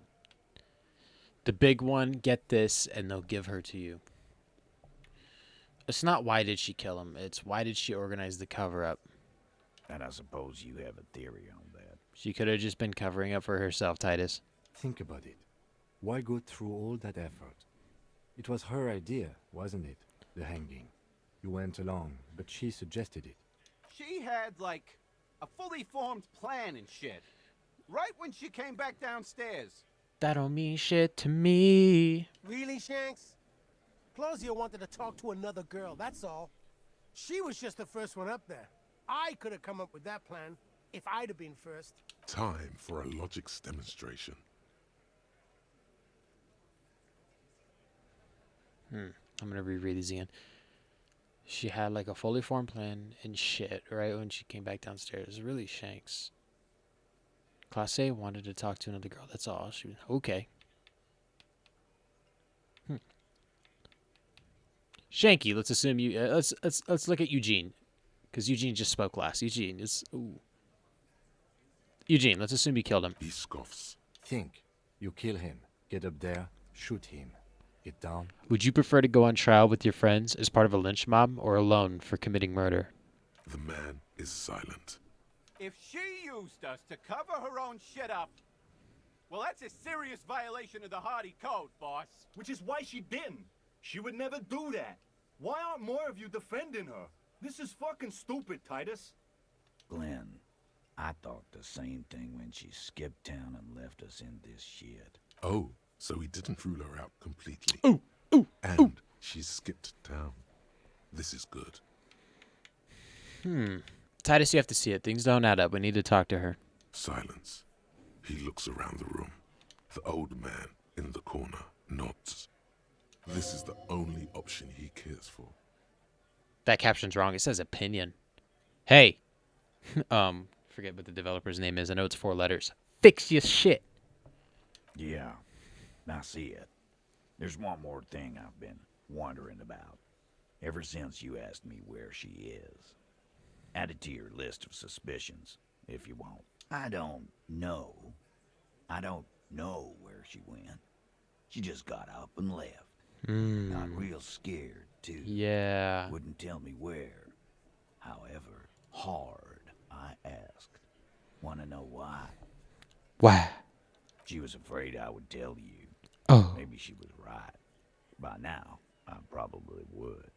Speaker 1: The big one, get this, and they'll give her to you. It's not why did she kill him. It's why did she organize the cover-up.
Speaker 5: And I suppose you have a theory on that.
Speaker 1: She could have just been covering up for herself, Titus.
Speaker 4: Think about it. Why go through all that effort? It was her idea, wasn't it? The hanging. You went along, but she suggested it.
Speaker 9: She had, like, a fully formed plan and shit. Right when she came back downstairs.
Speaker 1: That don't mean shit to me.
Speaker 6: Really, Shanks? Claudia wanted to talk to another girl, that's all. She was just the first one up there. I could have come up with that plan if I'd have been first.
Speaker 3: Time for a logics demonstration.
Speaker 1: I'm gonna reread these again. She had like a fully formed plan and shit right when she came back downstairs. Really, Shanks. Class A wanted to talk to another girl. That's all. She was okay. Shanky, let's assume you. Let's look at Eugene, because Eugene just spoke last. Eugene is. Ooh. Eugene, let's assume you killed him.
Speaker 3: He scoffs.
Speaker 4: Think. You kill him. Get up there. Shoot him. Get down.
Speaker 1: Would you prefer to go on trial with your friends as part of a lynch mob or alone for committing murder?
Speaker 3: The man is silent.
Speaker 9: If she used us to cover her own shit up, well, that's a serious violation of the Hardy Code, boss.
Speaker 8: Which is why she didn't. She would never do that. Why aren't more of you defending her? This is fucking stupid, Titus.
Speaker 5: Glenn, I thought the same thing when she skipped town and left us in this shit.
Speaker 3: Oh, so he didn't rule her out completely. And she skipped town. This is good.
Speaker 1: Titus, you have to see it. Things don't add up. We need to talk to her.
Speaker 3: Silence. He looks around the room. The old man in the corner nods. This is the only option he cares for.
Speaker 1: That caption's wrong. It says opinion. Hey. Forget what the developer's name is. I know it's 4 letters. Fix your shit.
Speaker 5: Yeah, I see it. There's one more thing I've been wondering about. Ever since you asked me where she is. Add it to your list of suspicions, if you want. I don't know. I don't know where she went. She just got up and left. Got real scared, too.
Speaker 1: Yeah.
Speaker 5: Wouldn't tell me where. However, hard I asked. Want to know why?
Speaker 1: Why?
Speaker 5: She was afraid I would tell you.
Speaker 1: Oh.
Speaker 5: Maybe she was right. By now, I probably would.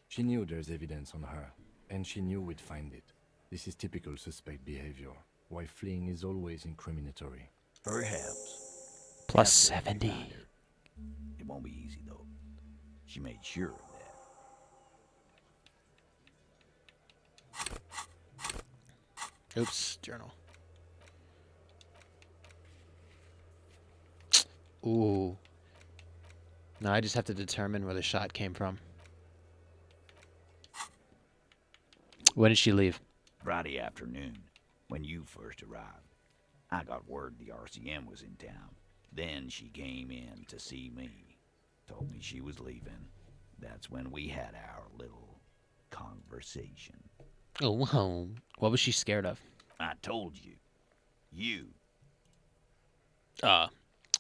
Speaker 4: She knew there's evidence on her, and she knew we'd find it. This is typical suspect behavior. Why fleeing is always incriminatory.
Speaker 5: Perhaps.
Speaker 1: Plus
Speaker 5: After we
Speaker 1: 70.
Speaker 5: find her. It won't be easy, though. She made sure of that.
Speaker 1: Oops. Journal. Ooh. Now I just have to determine where the shot came from. When did she leave?
Speaker 5: Friday afternoon, when you first arrived. I got word the RCM was in town. Then she came in to see me. Told me she was leaving. That's when we had our little conversation.
Speaker 1: Oh, wow. What was she scared of?
Speaker 5: I told you. You.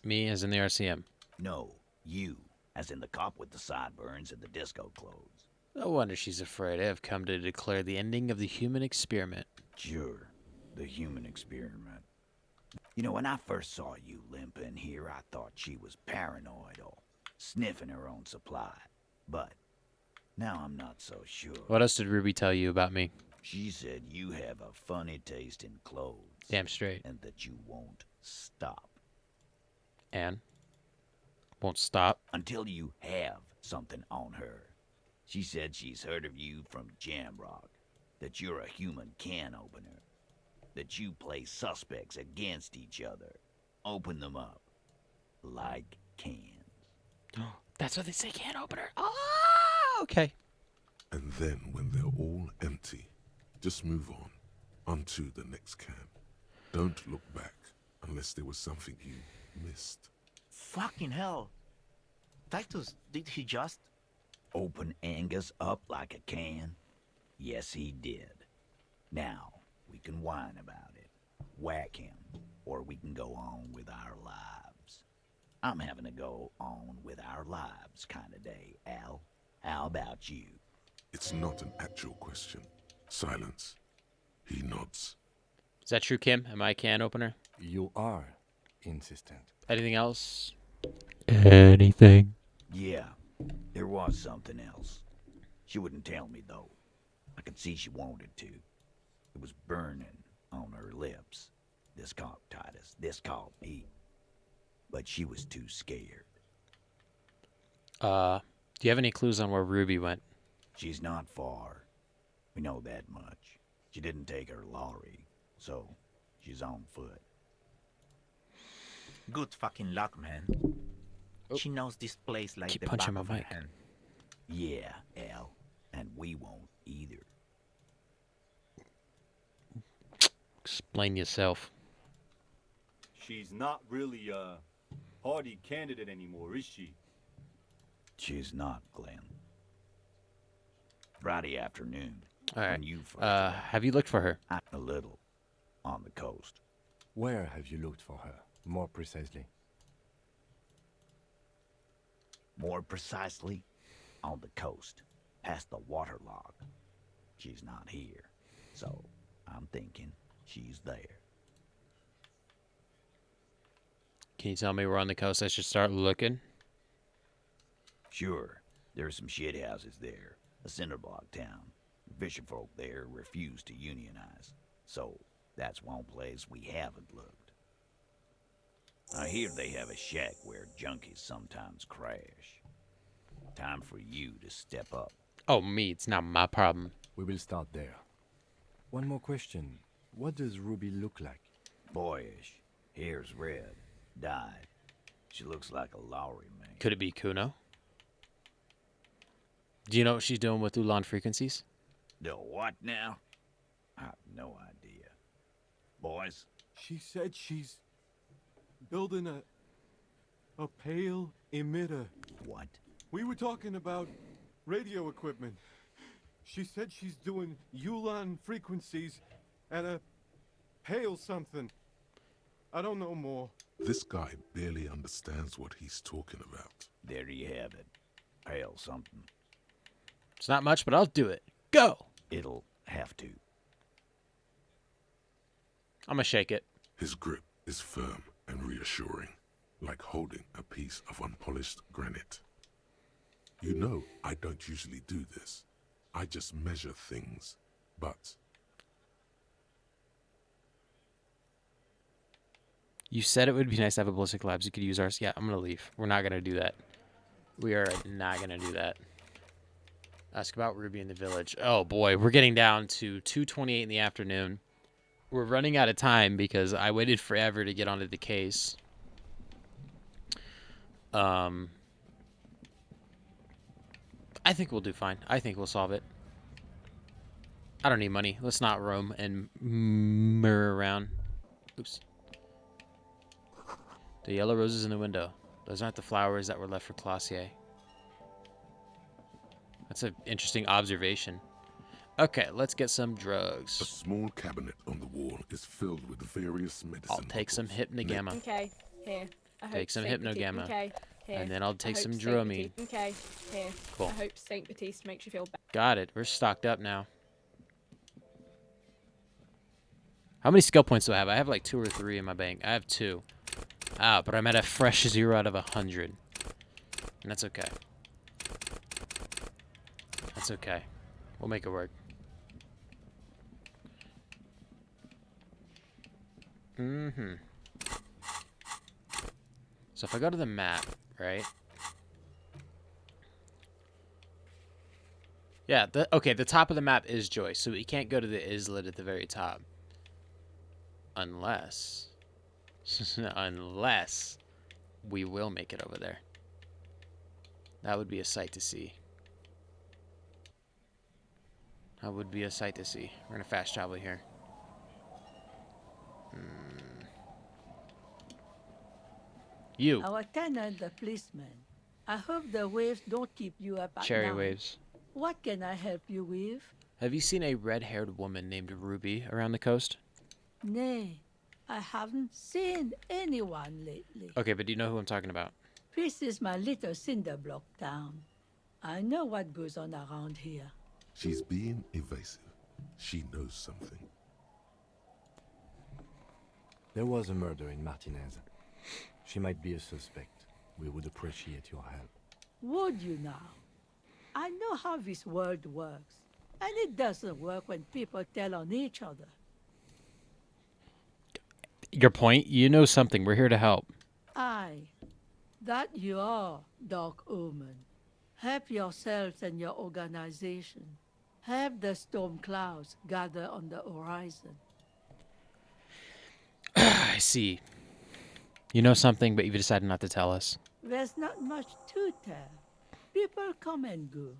Speaker 1: Me as in the RCM.
Speaker 5: No, you. As in the cop with the sideburns and the disco clothes.
Speaker 1: No wonder she's afraid. I have come to declare the ending of the human experiment.
Speaker 5: Sure, the human experiment. You know, when I first saw you limping here, I thought she was paranoid or sniffing her own supply. But now I'm not so sure.
Speaker 1: What else did Ruby tell you about me?
Speaker 5: She said you have a funny taste in clothes.
Speaker 1: Damn straight.
Speaker 5: And that you won't stop.
Speaker 1: And? Won't stop?
Speaker 5: Until you have something on her. She said she's heard of you from Jamrock. That you're a human can opener. That you play suspects against each other. Open them up. Like cans.
Speaker 1: That's what they say, can opener. Oh, okay.
Speaker 3: And then when they're all empty, just move on. Onto the next can. Don't look back unless there was something you missed.
Speaker 7: Fucking hell. Titus, did he just...
Speaker 5: Open Angus up like a can? Yes, he did. Now, we can whine about it. Whack him. Or we can go on with our lives. I'm having a go on with our lives kind of day, Al. How about you?
Speaker 3: It's not an actual question. Silence. He nods.
Speaker 1: Is that true, Kim? Am I a can opener?
Speaker 4: You are insistent.
Speaker 1: Anything else? Anything?
Speaker 5: Yeah, there was something else. She wouldn't tell me, though. I could see she wanted to. It was burning on her lips. This caught Titus. This caught me. But she was too scared.
Speaker 1: Do you have any clues on where Ruby went?
Speaker 5: She's not far. We know that much. She didn't take her lorry, so she's on foot.
Speaker 7: Good fucking luck, man.
Speaker 1: Oh.
Speaker 7: She knows this place like
Speaker 1: Keep
Speaker 7: the
Speaker 1: punching
Speaker 7: back
Speaker 1: my
Speaker 7: of her
Speaker 1: mic.
Speaker 7: hand.
Speaker 5: Yeah, Al. And we won't either.
Speaker 1: Explain yourself.
Speaker 8: She's not really a hardy candidate anymore, is she?
Speaker 5: She's not, Glenn. Friday afternoon.
Speaker 1: All right.
Speaker 5: When you first
Speaker 1: Have you looked for her?
Speaker 5: a little. On the coast.
Speaker 4: Where have you looked for her, more precisely?
Speaker 5: More precisely, on the coast, past the waterlock. She's not here, so I'm thinking she's there.
Speaker 1: Can you tell me where on the coast I should start looking?
Speaker 5: Sure, there's some shit houses there, a cinder block town. Fisherfolk there refuse to unionize, so that's one place we haven't looked. I hear they have a shack where junkies sometimes crash. Time for you to step up.
Speaker 1: Oh, me. It's not my problem.
Speaker 4: We will start there. One more question. What does Ruby look like?
Speaker 5: Boyish, hair's red, dyed. She looks like a lorry man.
Speaker 1: Could it be Kuno? Do you know what she's doing with Ulan frequencies?
Speaker 5: The what now? I have no idea. Boys?
Speaker 10: She said she's building a pale emitter.
Speaker 5: What?
Speaker 10: We were talking about radio equipment. She said she's doing Ulan frequencies and a pale something. I don't know more.
Speaker 3: This guy barely understands what he's talking about.
Speaker 5: There you have it. Pale something.
Speaker 1: It's not much, but I'll do it. Go!
Speaker 5: It'll have to.
Speaker 1: I'm gonna shake it.
Speaker 3: His grip is firm and reassuring, like holding a piece of unpolished granite. You know, I don't usually do this. I just measure things, but...
Speaker 1: You said it would be nice to have a ballistic labs. You could use ours. Yeah, I'm gonna leave. We're not gonna do that. We are not gonna do that. Ask about Ruby in the village. Oh boy, we're getting down to 2:28 in the afternoon. We're running out of time because I waited forever to get onto the case. I think we'll do fine. I think we'll solve it. I don't need money. Let's not roam and mirror around. Oops. The yellow roses in the window. Those aren't the flowers that were left for Classier. That's an interesting observation. Okay, let's get some
Speaker 3: A
Speaker 1: drugs.
Speaker 3: small cabinet on the wall is filled with various medicine
Speaker 1: I'll take some
Speaker 3: bottles.
Speaker 1: hypnogamma.
Speaker 11: Okay, here. I hope
Speaker 1: Take some
Speaker 11: Saint Baptiste-
Speaker 1: hypnogamma.
Speaker 11: Okay, here.
Speaker 1: And then I'll
Speaker 11: I
Speaker 1: take
Speaker 11: hope
Speaker 1: some
Speaker 11: Saint
Speaker 1: Dramamine.
Speaker 11: Baptiste- Okay, here.
Speaker 1: Cool.
Speaker 11: I hope Saint Baptiste makes you feel better.
Speaker 1: Got it. We're stocked up now. How many skill points do I have? I have like 2 or 3 in my bank. I have 2. Ah, but I'm at a fresh 0 out of 100. And that's okay. That's okay. We'll make it work. Mm-hmm. So if I go to the map, right? Yeah, okay, the top of the map is Joyce, so we can't go to the islet at the very top. Unless... unless we will make it over there. That would be a sight to see. That would be a sight to see. We're gonna fast travel here. You.
Speaker 12: Our tenant, the policeman. I hope the waves don't keep you up at
Speaker 1: Cherry
Speaker 12: night.
Speaker 1: waves.
Speaker 12: What can I help you with?
Speaker 1: Have you seen a red-haired woman named Ruby around the coast?
Speaker 12: Nay, I haven't seen anyone lately.
Speaker 1: Okay, but do you know who I'm talking about?
Speaker 12: This is my little cinder block town. I know what goes on around here.
Speaker 3: She's being evasive. She knows something.
Speaker 4: There was a murder in Martinez. She might be a suspect. We would appreciate your help.
Speaker 12: Would you now? I know how this world works. And it doesn't work when people tell on each other.
Speaker 1: Your point? You know something. We're here to help.
Speaker 12: Aye, that you are, Dark Omen. Help yourselves and your organization. Help the storm clouds gather on the horizon.
Speaker 1: I see. You know something, but you've decided not to tell us.
Speaker 12: There's not much to tell. People come and go.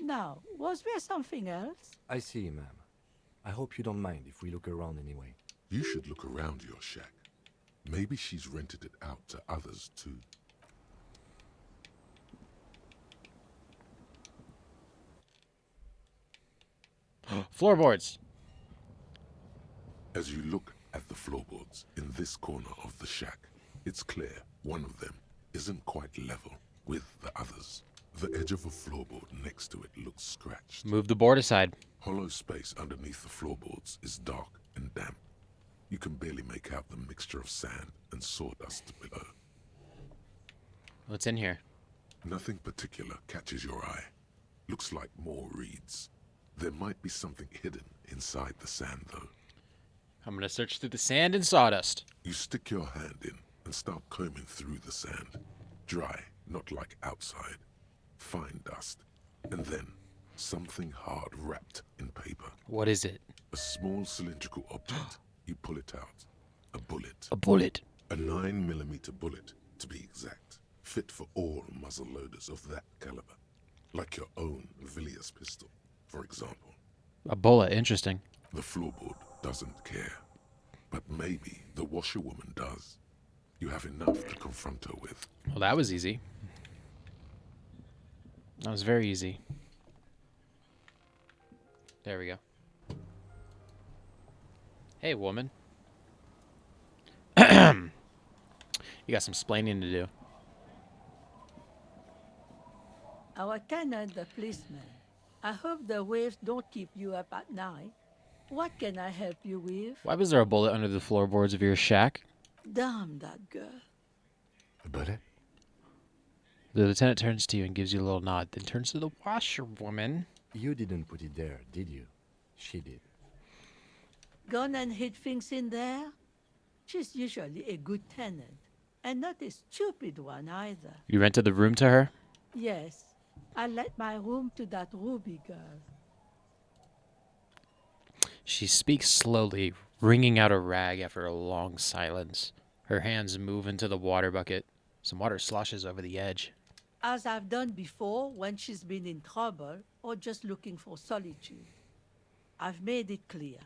Speaker 12: Now, was there something else?
Speaker 4: I see, ma'am. I hope you don't mind if we look around anyway.
Speaker 3: You should look around your shack. Maybe she's rented it out to others too.
Speaker 1: Floorboards.
Speaker 3: As you look at the floorboards in this corner of the shack, it's clear one of them isn't quite level with the others. The edge of a floorboard next to it looks scratched.
Speaker 1: Move the board aside.
Speaker 3: Hollow space underneath the floorboards is dark and damp. You can barely make out the mixture of sand and sawdust below.
Speaker 1: What's in here?
Speaker 3: Nothing particular catches your eye. Looks like more reeds. There might be something hidden inside the sand, though.
Speaker 1: I'm gonna search through the sand and sawdust.
Speaker 3: You stick your hand in and start combing through the sand. Dry, not like outside. Fine dust. And then something hard wrapped in paper.
Speaker 1: What is it?
Speaker 3: A small cylindrical object. You pull it out. A bullet.
Speaker 1: A bullet.
Speaker 3: A 9mm bullet, to be exact. Fit for all muzzle loaders of that caliber. Like your own Villiers pistol, for example.
Speaker 1: A bullet. Interesting.
Speaker 3: The floorboard doesn't care. But maybe the washerwoman does. You have enough to confront her with.
Speaker 1: Well, that was easy. That was very easy. There we go. Hey, woman. You got some splaining to do.
Speaker 12: Our tenant, the policeman. I hope the waves don't keep you up at night. What can I help you with?
Speaker 1: Why was there a bullet under the floorboards of your shack?
Speaker 12: Damn that girl.
Speaker 4: A bullet?
Speaker 1: The lieutenant turns to you and gives you a little nod, then turns to the washerwoman.
Speaker 4: You didn't put it there, did you? She did.
Speaker 12: Gone and hid things in there? She's usually a good tenant, and not a stupid one either.
Speaker 1: You rented the room to her?
Speaker 12: Yes, I let my room to that Ruby girl.
Speaker 1: She speaks slowly, wringing out a rag after a long silence. Her hands move into the water bucket. Some water sloshes over the edge.
Speaker 12: As I've done before when she's been in trouble or just looking for solitude. I've made it clear.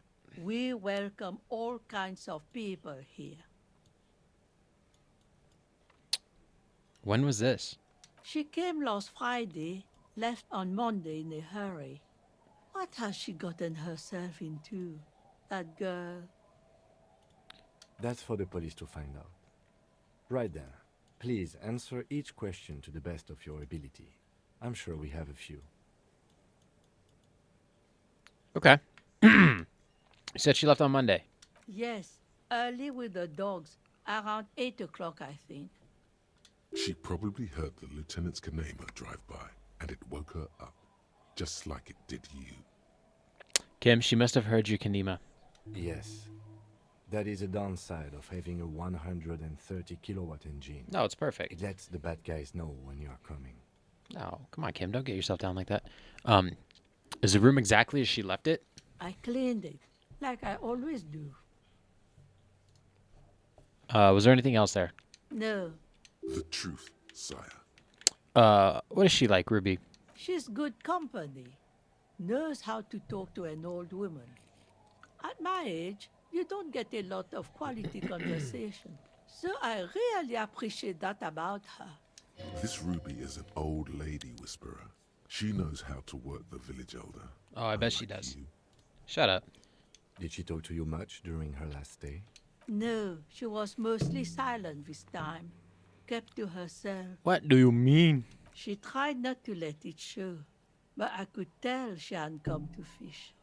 Speaker 12: We welcome all kinds of people here.
Speaker 1: When was this?
Speaker 12: She came last Friday, left on Monday in a hurry. What has she gotten herself into, that girl?
Speaker 4: That's for the police to find out. Right then. Please answer each question to the best of your ability. I'm sure we have a few.
Speaker 1: Okay. You said she left on Monday.
Speaker 12: Yes, early with the dogs, around 8 o'clock, I think.
Speaker 3: She probably heard the lieutenant's Kanema drive by, and it woke her up, just like it did you.
Speaker 1: Kim, she must have heard your Kanema.
Speaker 4: Yes. That is a downside of having a 130 kilowatt engine.
Speaker 1: No, it's perfect.
Speaker 4: It lets the bad guys know when you are coming.
Speaker 1: No, come on, Kim. Don't get yourself down like that. Is the room exactly as she left it?
Speaker 12: I cleaned it, like I always do.
Speaker 1: Was there anything else there?
Speaker 12: No,
Speaker 3: The truth, sire.
Speaker 1: What is she like, Ruby?
Speaker 12: she's good company. Knows how to talk to an old woman. At my age, you don't get a lot of quality conversation. So I really appreciate that about her.
Speaker 3: This Ruby is an old lady whisperer. She knows how to work the village elder.
Speaker 1: Oh, I bet she
Speaker 3: unlike
Speaker 1: does.
Speaker 3: you.
Speaker 1: Shut up.
Speaker 4: Did she talk to you much during her last stay?
Speaker 12: No, she was mostly silent this time. Kept to herself.
Speaker 1: What do you mean?
Speaker 12: She tried not to let it show, but I could tell she hadn't come to fish.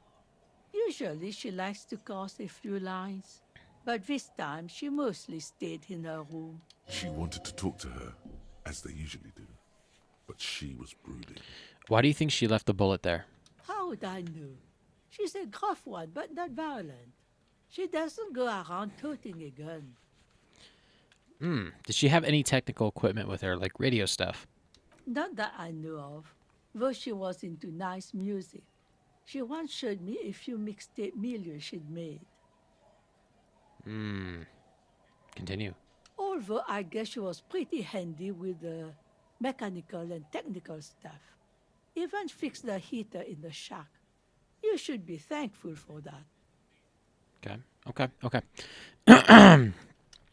Speaker 12: Usually she likes to cast a few lines, but this time she mostly stayed in her room.
Speaker 3: She wanted to talk to her, as they usually do, but she was brooding.
Speaker 1: Why do you think she left the bullet there?
Speaker 12: How would I know? She's a gruff one, but not violent. She doesn't go around toting a gun.
Speaker 1: Did she have any technical equipment with her, like radio stuff?
Speaker 12: Not that I know of, though she was into nice music. She once showed me a few mixtape millions she'd made.
Speaker 1: Continue.
Speaker 12: Although I guess she was pretty handy with the mechanical and technical stuff. Even fixed the heater in the shack. You should be thankful for that.
Speaker 1: Okay.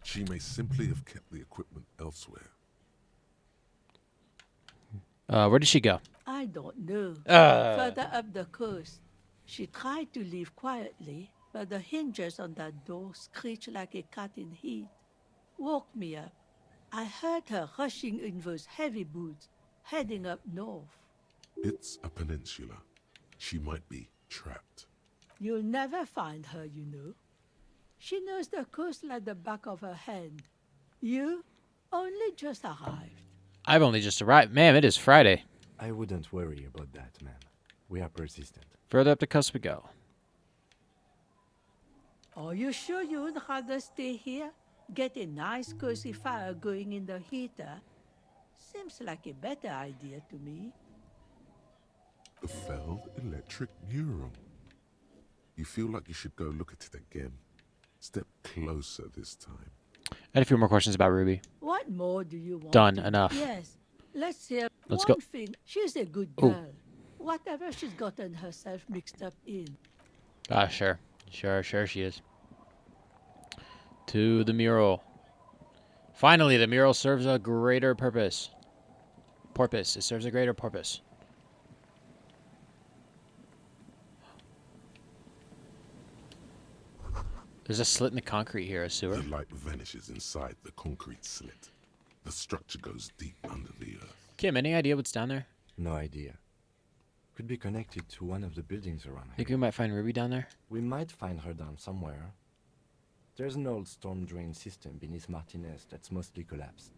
Speaker 3: She may simply have kept the equipment elsewhere.
Speaker 1: Where did she go?
Speaker 12: I don't know. Further up the coast. She tried to leave quietly, but the hinges on that door screeched like a cat in heat. Woke me up. I heard her rushing in those heavy boots, heading up north.
Speaker 3: It's a peninsula. She might be trapped.
Speaker 12: You'll never find her, you know. She knows the coast like the back of her hand. You only just arrived.
Speaker 1: I've only just arrived. Ma'am, it is Friday.
Speaker 4: I wouldn't worry about that, ma'am. We are persistent.
Speaker 1: Further up the coast we go.
Speaker 12: Are you sure you would rather stay here? Get a nice cozy fire going in the heater? Seems like a better idea to me.
Speaker 3: The failed electric mural. You feel like you should go look at it again. Step closer this time.
Speaker 1: I had a few more questions about Ruby.
Speaker 12: What more do you want?
Speaker 1: Done. Enough.
Speaker 12: Yes. Let's hear
Speaker 1: Let's
Speaker 12: one
Speaker 1: go.
Speaker 12: thing. She's a good
Speaker 1: Ooh.
Speaker 12: girl. Whatever she's gotten herself mixed up in.
Speaker 1: Ah, sure. Sure she is. To the mural. Finally, the mural serves a greater purpose. It serves a greater purpose. There's a slit in the concrete here, a sewer.
Speaker 3: The light vanishes inside the concrete slit. The structure goes deep under the earth.
Speaker 1: Kim, any idea what's down there?
Speaker 4: No idea. Could be connected to one of the buildings around here.
Speaker 1: Think we might find Ruby down there?
Speaker 4: We might find her down somewhere. There's an old storm drain system beneath Martinez that's mostly collapsed.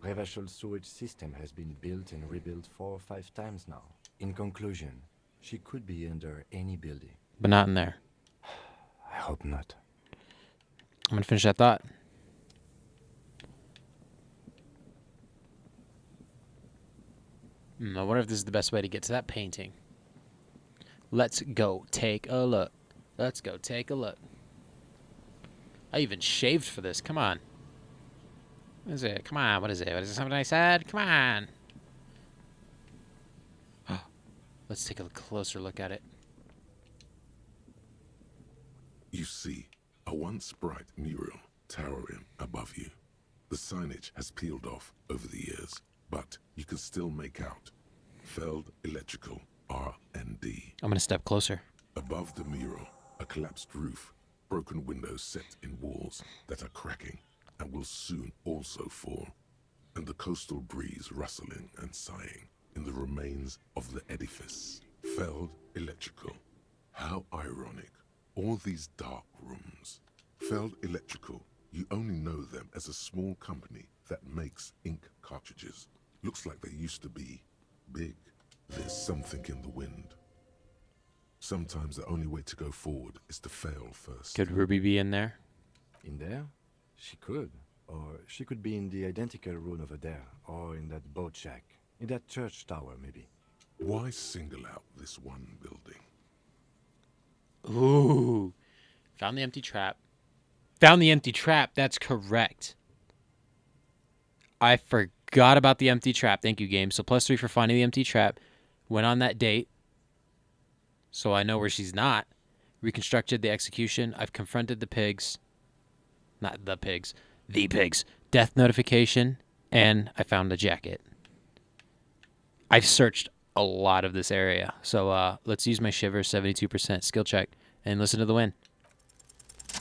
Speaker 4: Revachol sewage system has been built and rebuilt 4 or 5 times now. In conclusion, she could be under any building.
Speaker 1: But not in there.
Speaker 4: I hope not.
Speaker 1: I'm gonna finish that thought. I wonder if this is the best way to get to that painting. Let's go take a look. Let's go take a look. I even shaved for this. Come on. What is it? Come on. What is it? What is it? Something I said? Come on. Let's take a closer look at it.
Speaker 3: You see a once bright mural towering above you. The signage has peeled off over the years, but you can still make out Feld Electrical R&D.
Speaker 1: I'm gonna step closer.
Speaker 3: Above the mural, a collapsed roof, broken windows set in walls that are cracking and will soon also fall, and the coastal breeze rustling and sighing in the remains of the edifice. Feld Electrical. How ironic. All these dark rooms. Feld Electrical, you only know them as a small company that makes ink cartridges. Looks like they used to be big. There's something in the wind. Sometimes the only way to go forward is to fail first.
Speaker 1: Could Ruby be in there?
Speaker 4: In there? She could. Or she could be in the identical room over there, or in that boat shack, in that church tower, maybe.
Speaker 3: Why single out this one building?
Speaker 1: Ooh. Found the empty trap. Found the empty trap. That's correct. I forgot about the empty trap. Thank you, game. So +3 for finding the empty trap. Went on that date. So I know where she's not. Reconstructed the execution. I've confronted the pigs. Not the pigs. The pigs. Death notification. And I found the jacket. I've searched a lot of this area. So let's use my shiver 72% skill check and listen to the wind.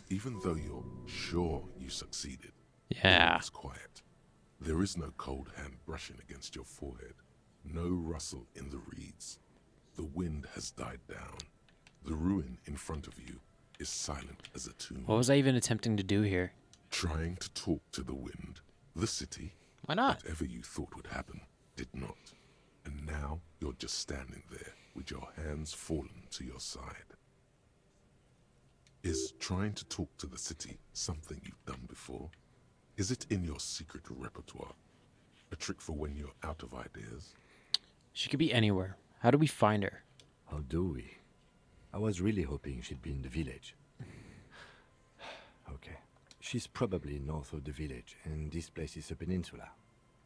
Speaker 3: Even though you're sure you succeeded,
Speaker 1: Yeah.
Speaker 3: it's quiet. There is no cold hand brushing against your forehead. No rustle in the reeds. The wind has died down. The ruin in front of you is silent as a tomb.
Speaker 1: What was I even attempting to do here?
Speaker 3: Trying to talk to the wind. The city,
Speaker 1: Why not?
Speaker 3: whatever you thought would happen, did not. And now you're just standing there with your hands fallen to your side. Is trying to talk to the city something you've done before? Is it in your secret repertoire? A trick for when you're out of ideas?
Speaker 1: She could be anywhere. How do we find her?
Speaker 4: How do we? I was really hoping she'd be in the village. Okay. She's probably north of the village, and this place is a peninsula.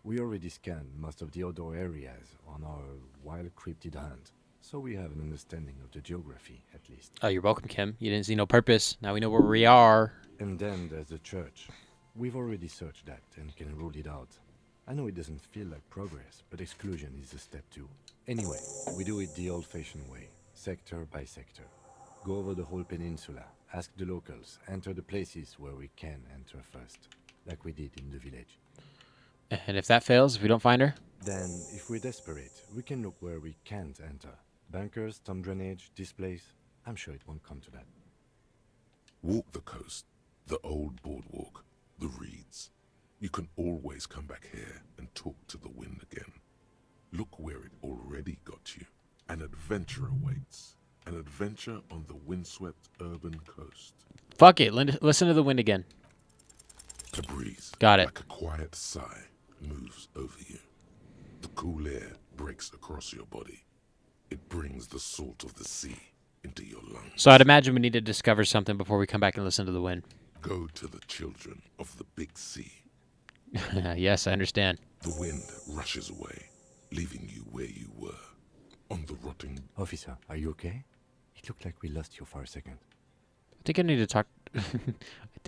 Speaker 4: We already scanned most of the outdoor areas on our wild cryptid hunt, so we have an understanding of the geography, at least.
Speaker 1: Oh, you're welcome, Kim. You didn't see no purpose. Now we know where we are.
Speaker 4: And then there's the church. We've already searched that and can rule it out. I know it doesn't feel like progress, but exclusion is a step too. Anyway, we do it the old-fashioned way, sector by sector. Go over the whole peninsula, ask the locals, enter the places where we can enter first, like we did in the village.
Speaker 1: And if that fails, if we don't find her?
Speaker 4: Then, if we're desperate, we can look where we can't enter. Bunkers, storm drainage, this place. I'm sure it won't come to that.
Speaker 3: Walk the coast, the old boardwalk, the reeds. You can always come back here and talk to the wind again. Look where it already got you. An adventure awaits. An adventure on the windswept urban coast.
Speaker 1: Fuck it. Listen to the wind again.
Speaker 3: A breeze,
Speaker 1: Got it.
Speaker 3: like a quiet sigh, moves over you. The cool air breaks across your body. It brings the salt of the sea into your lungs.
Speaker 1: So I'd imagine we need to discover something before we come back and listen to the wind.
Speaker 3: Go to the children of the big sea.
Speaker 1: Yes, I understand.
Speaker 3: The wind rushes away, leaving you where you were, on the rotting...
Speaker 4: Officer, are you okay? It looked like we lost you for a second.
Speaker 1: I think I need to talk... Did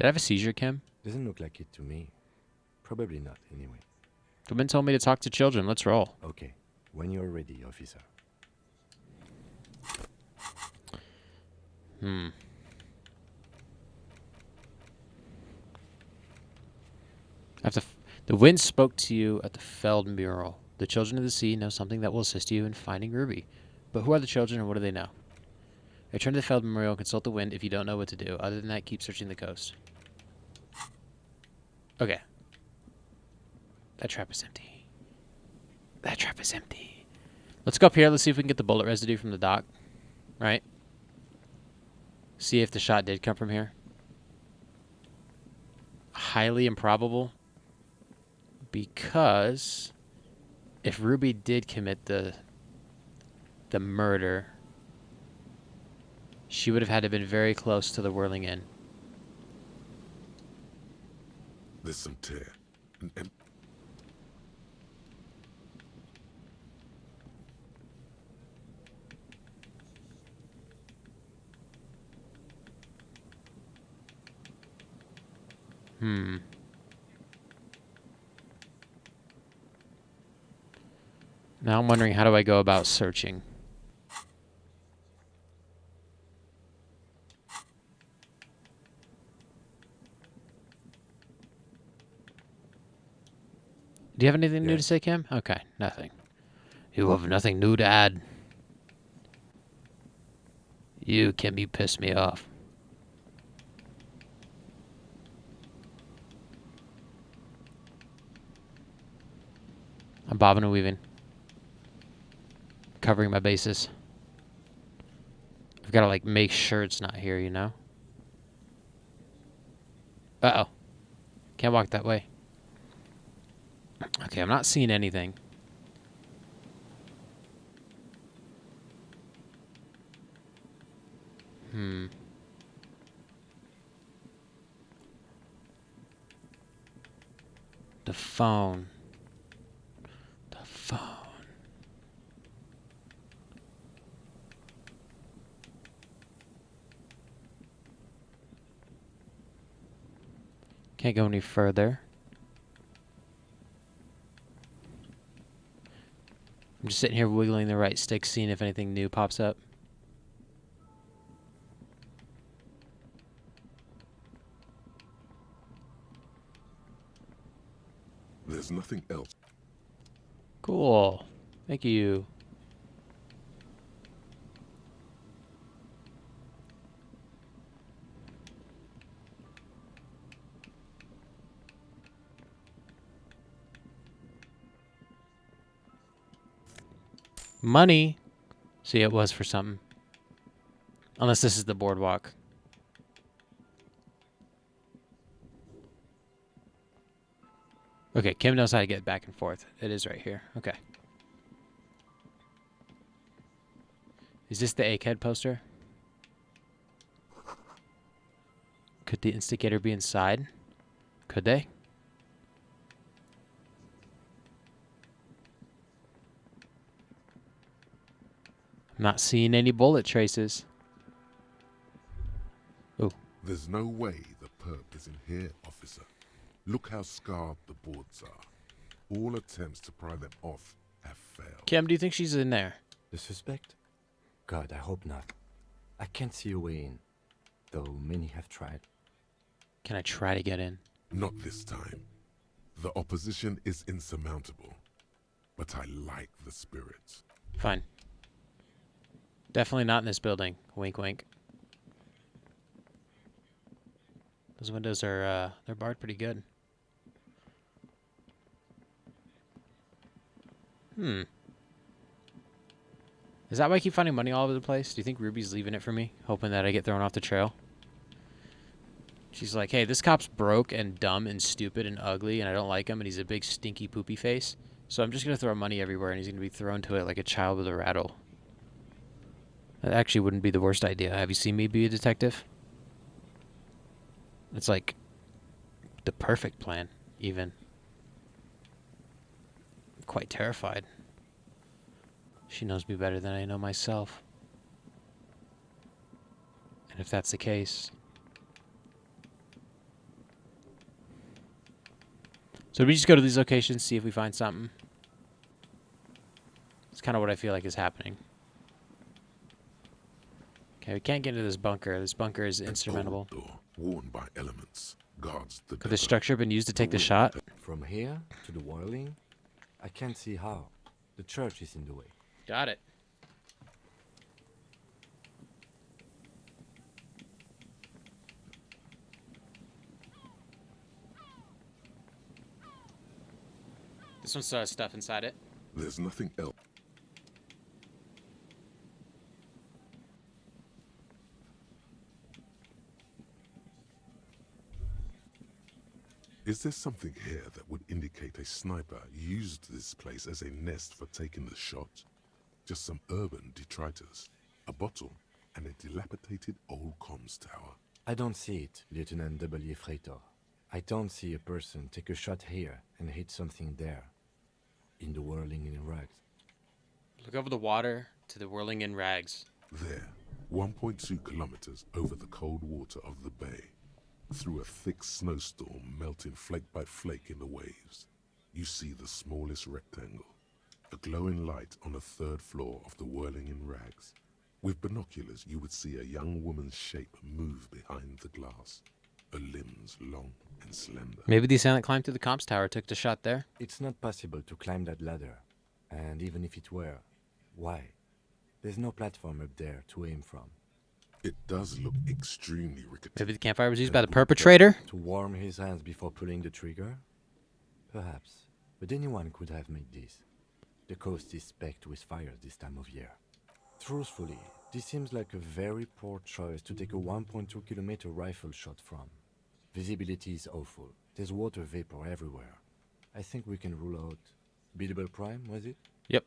Speaker 1: I have a seizure, Kim?
Speaker 4: Doesn't look like it to me. Probably not, anyway.
Speaker 1: The wind told me to talk to children. Let's roll.
Speaker 4: Okay, when you're ready, officer.
Speaker 1: The wind spoke to you at the Feld mural. The children of the sea know something that will assist you in finding Ruby. But who are the children and what do they know? Return to the Feld memorial and consult the wind if you don't know what to do. Other than that, keep searching the coast. Okay. That trap is empty. That trap is empty. Let's go up here. Let's see if we can get the bullet residue from the dock. Right? See if the shot did come from here. Highly improbable. Because if Ruby did commit the murder, she would have had to have been very close to the Whirling Inn.
Speaker 3: There's some tear. And
Speaker 1: Now I'm wondering, how do I go about searching? Do you have anything new to say, Kim? Okay, nothing. You have nothing new to add. You, Kim, you piss me off. I'm bobbing and weaving. Covering my bases. I've got to, like, make sure it's not here, you know? Uh-oh. Can't walk that way. Okay, I'm not seeing anything. The phone. The phone. Can't go any further. I'm just sitting here wiggling the right stick, seeing if anything new pops up.
Speaker 3: There's nothing else.
Speaker 1: Cool. Thank you. Money. See, it was for something. Unless this is the boardwalk. Okay, Kim knows how to get back and forth. It is right here. Okay. Is this the egghead poster? Could the instigator be inside? Could they? I'm not seeing any bullet traces. Oh.
Speaker 3: There's no way the perp is in here, officer. Look how scarred the boards are. All attempts to pry them off have failed.
Speaker 1: Kim, do you think she's in there?
Speaker 4: The suspect? God, I hope not. I can't see a way in, though many have tried.
Speaker 1: Can I try to get in?
Speaker 3: Not this time. The opposition is insurmountable, but I like the spirit.
Speaker 1: Fine. Definitely not in this building. Wink, wink. Those windows are, they're barred pretty good. Is that why I keep finding money all over the place? Do you think Ruby's leaving it for me? Hoping that I get thrown off the trail? She's like, hey, this cop's broke and dumb and stupid and ugly, and I don't like him, and he's a big stinky poopy face. So I'm just going to throw money everywhere, and he's going to be thrown to it like a child with a rattle. That actually wouldn't be the worst idea. Have you seen me be a detective? It's like the perfect plan, even. I'm quite terrified. She knows me better than I know myself. And if that's the case... So we just go to these locations, see if we find something. It's kind of what I feel like is happening. Okay, we can't get into this bunker. This bunker is insurmountable.
Speaker 3: An old door, worn by elements, guards the
Speaker 1: Could this structure been used to take the shot?
Speaker 4: From here to the whirling, I can't see how. The church is in the way.
Speaker 1: Got it. This one still has stuff inside it.
Speaker 3: There's nothing else. Is there something here that would indicate a sniper used this place as a nest for taking the shot? Just some urban detritus, a bottle, and a dilapidated old comms tower.
Speaker 4: I don't see it, Lieutenant W. Freitor. I don't see a person take a shot here and hit something there. In the whirling in rags.
Speaker 1: Look over the water to the whirling in rags.
Speaker 3: There, 1.2 kilometers over the cold water of the bay, through a thick snowstorm melting flake by flake in the waves, you see the smallest rectangle. a glowing light on the third floor of the Whirling in Rags. With binoculars, you would see a young woman's shape move behind the glass, her limbs long and slender.
Speaker 1: Maybe the assailant climbed through the comms tower, took the shot there.
Speaker 4: It's not possible to climb that ladder. And even if it were, why? There's no platform up there to aim from.
Speaker 3: It does look extremely rickety.
Speaker 1: Maybe the campfire was used
Speaker 3: And
Speaker 1: by the
Speaker 3: would
Speaker 1: perpetrator?
Speaker 4: To warm his hands before pulling the trigger? Perhaps. But anyone could have made this. The coast is specked with fire this time of year. Truthfully, this seems like a very poor choice to take a 1.2 kilometer rifle shot from. Visibility is awful. There's water vapor everywhere. I think we can rule out Biddable Prime, was it?
Speaker 1: Yep.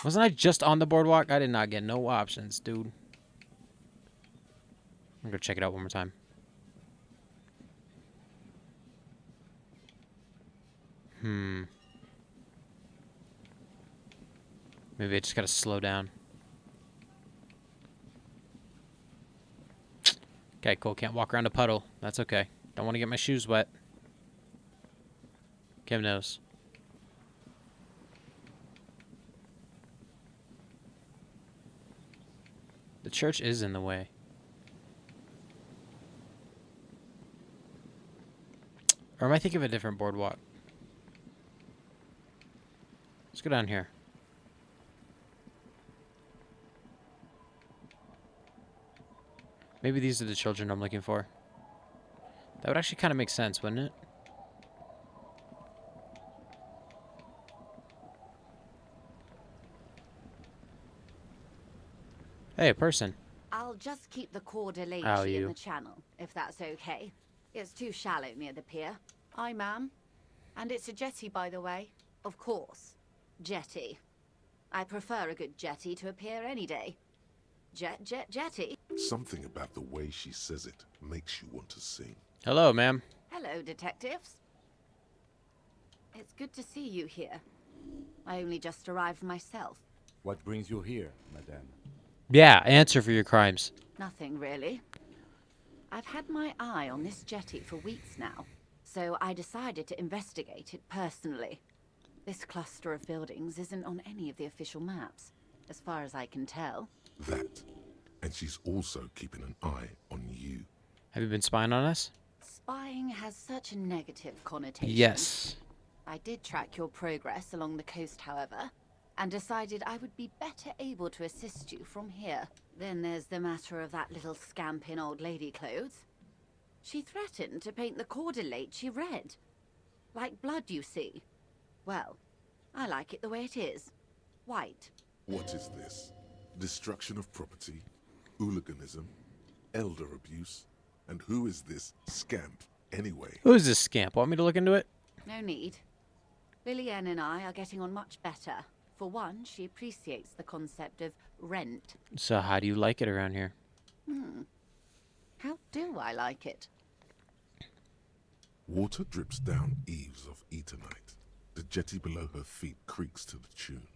Speaker 1: Wasn't I just on the boardwalk? I did not get no options, dude. I'm gonna check it out one more time. Maybe I just gotta slow down. Okay, cool. Can't walk around a puddle. That's okay. Don't want to get my shoes wet. Kim knows. The church is in the way. Or am I thinking of a different boardwalk? Let's go down here. Maybe these are the children I'm looking for. That would actually kind of make sense, wouldn't it? Hey, a person.
Speaker 13: I'll just keep the corder lady
Speaker 1: How
Speaker 13: in
Speaker 1: you?
Speaker 13: the channel, if that's okay. It's too shallow near the pier. Aye, ma'am. And it's a jetty, by the way. Of course. Jetty. I prefer a good jetty to a pier any day. Jetty.
Speaker 3: Something about the way she says it makes you want to sing.
Speaker 1: Hello, ma'am.
Speaker 13: Hello, detectives. It's good to see you here. I only just arrived myself.
Speaker 4: What brings you here, madame?
Speaker 1: Yeah, answer for your crimes.
Speaker 13: Nothing, really. I've had my eye on this jetty for weeks now, so I decided to investigate it personally. This cluster of buildings isn't on any of the official maps, as far as I can tell.
Speaker 3: That. And she's also keeping an eye on you.
Speaker 1: Have you been spying on us?
Speaker 13: Spying has such a negative connotation.
Speaker 1: Yes.
Speaker 13: I did track your progress along the coast, however, and decided I would be better able to assist you from here. Then there's the matter of that little scamp in old lady clothes. She threatened to paint the cordelate she read. Like blood, you see. Well, I like it the way it is. White.
Speaker 3: What is this? Destruction of property, hooliganism, elder abuse, and who is this scamp anyway?
Speaker 1: Who's this scamp? Want me to look into it?
Speaker 13: No need. Lillian and I are getting on much better. For one, she appreciates the concept of rent.
Speaker 1: So how do you like it around here?
Speaker 13: How do I like it?
Speaker 3: Water drips down eaves of Eternite. The jetty below her feet creaks to the tune.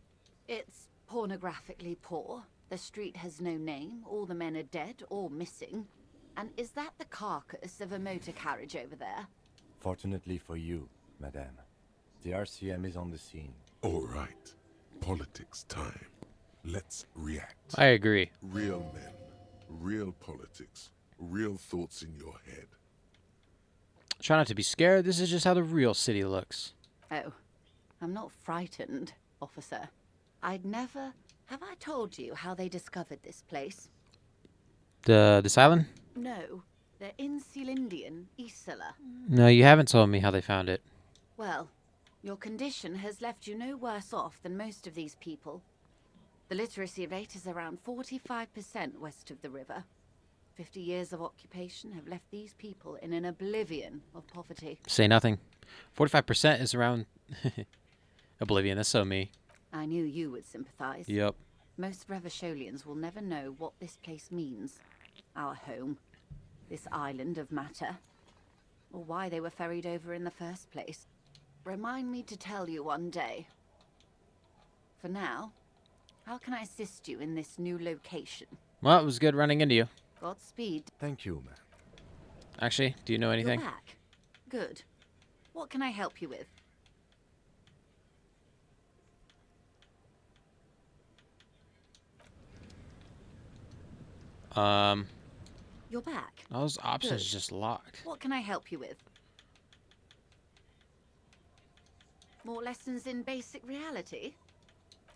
Speaker 13: It's pornographically poor. The street has no name. All the men are dead or missing. And is that the carcass of a motor carriage over there?
Speaker 4: Fortunately for you, madame, the RCM is on the scene.
Speaker 3: All right. Politics time. Let's react.
Speaker 1: I agree.
Speaker 3: Real men, real politics, real thoughts in your head.
Speaker 1: Try not to be scared. This is just how the real city looks.
Speaker 13: Oh, I'm not frightened, officer. I'd never... Have I told you how they discovered this place?
Speaker 1: This island?
Speaker 13: No, they're in Celindian, Isola.
Speaker 1: No, you haven't told me how they found it.
Speaker 13: Well, your condition has left you no worse off than most of these people. The literacy rate is around 45% west of the river. 50 years of occupation have left these people in an oblivion of poverty.
Speaker 1: Say nothing. 45% is around oblivion. That's so me.
Speaker 13: I knew you would sympathize.
Speaker 1: Yep.
Speaker 13: Most Revacholians will never know what this place means. Our home. This island of matter. Or why they were ferried over in the first place. Remind me to tell you one day. For now, how can I assist you in this new location?
Speaker 1: Well, it was good running into you.
Speaker 13: Godspeed.
Speaker 4: Thank you, man.
Speaker 1: Actually, do you know anything?
Speaker 13: You're back. Good. What can I help you with? You're back.
Speaker 1: Those options
Speaker 13: Good.
Speaker 1: just locked.
Speaker 13: What can I help you with? More lessons in basic reality?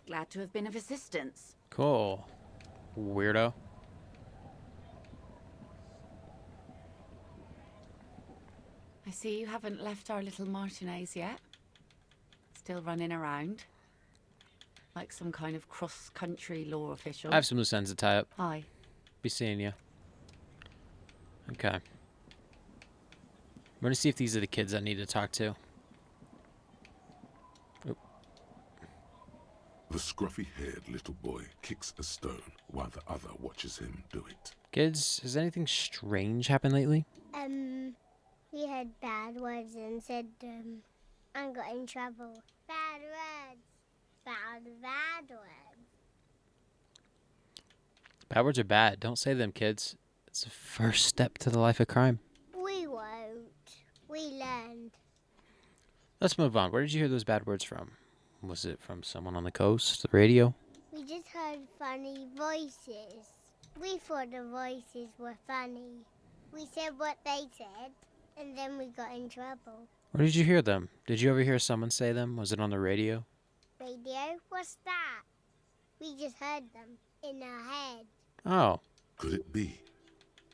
Speaker 13: Glad to have been of assistance.
Speaker 1: Cool. Weirdo.
Speaker 13: I see you haven't left our little Martinez yet. Still running around. Like some kind of cross-country law official.
Speaker 1: I have some loose ends to tie up.
Speaker 13: Hi.
Speaker 1: Be seeing you. Okay. I'm gonna see if these are the kids I need to talk to. Oop.
Speaker 3: The scruffy-haired little boy kicks a stone while the other watches him do it.
Speaker 1: Kids, has anything strange happened lately?
Speaker 14: He had bad words and said, I got in trouble. Bad words. Bad words.
Speaker 1: Bad words are bad. Don't say them, kids. It's the first step to the life of crime.
Speaker 14: We won't. We learned.
Speaker 1: Let's move on. Where did you hear those bad words from? Was it from someone on the coast, the radio?
Speaker 14: We just heard funny voices. We thought the voices were funny. We said what they said, and then we got in trouble.
Speaker 1: Where did you hear them? Did you ever hear someone say them? Was it on the radio?
Speaker 14: Radio? What's that? We just heard them in our head.
Speaker 1: Oh.
Speaker 3: Could it be?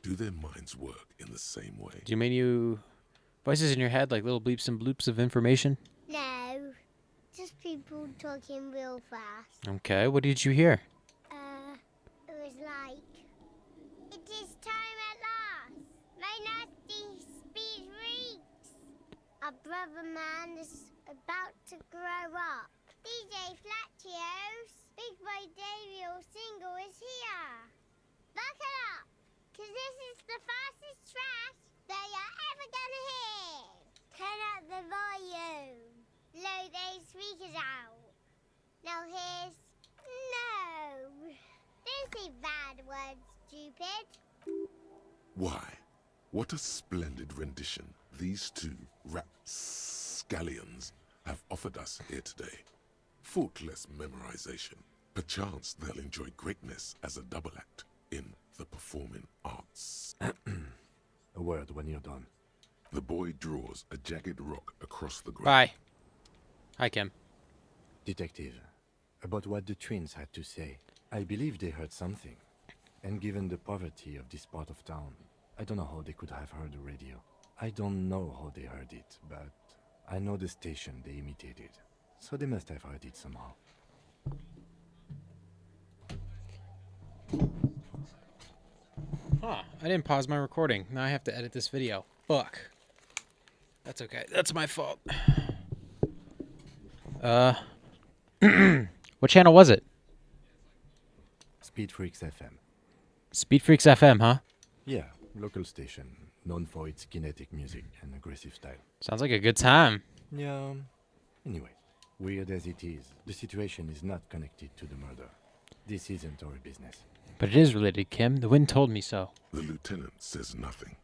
Speaker 3: Do their minds work in the same way?
Speaker 1: Do you mean you... voices in your head, like little bleeps and bloops of information?
Speaker 14: No. Just people talking real fast.
Speaker 1: Okay, what did you hear?
Speaker 14: It was like... It is time at last. My nasty speed reeks. Our brother man is about to grow up. DJ Flatchios, Big Boy Daviel single is here. Buckle up, cause this is the fastest track that you're ever gonna hear. Turn up the volume. Blow those speakers out. Now here's... No. Don't say bad words, stupid.
Speaker 3: Why? What a splendid rendition these two rapscallions have offered us here today. Faultless memorization. Perchance they'll enjoy greatness as a double act in the performing arts.
Speaker 4: A word when you're done.
Speaker 3: The boy draws a jagged rock across the ground.
Speaker 1: Bye. Hi, Kim.
Speaker 4: Detective, about what the twins had to say. I believe they heard something. And given the poverty of this part of town, I don't know how they could have heard the radio. I don't know how they heard it, but I know the station they imitated. So they must have heard it somehow.
Speaker 1: Huh. I didn't pause my recording. Now I have to edit this video. Fuck. That's okay. That's my fault. What channel was it?
Speaker 4: Speed Freaks FM.
Speaker 1: Speed Freaks FM, huh?
Speaker 4: Yeah, local station, known for its kinetic music and aggressive style.
Speaker 1: Sounds like a good time.
Speaker 4: Yeah. Anyway, weird as it is, the situation is not connected to the murder. This isn't our business.
Speaker 1: But it is related, Kim. The wind told me so.
Speaker 3: The lieutenant says nothing.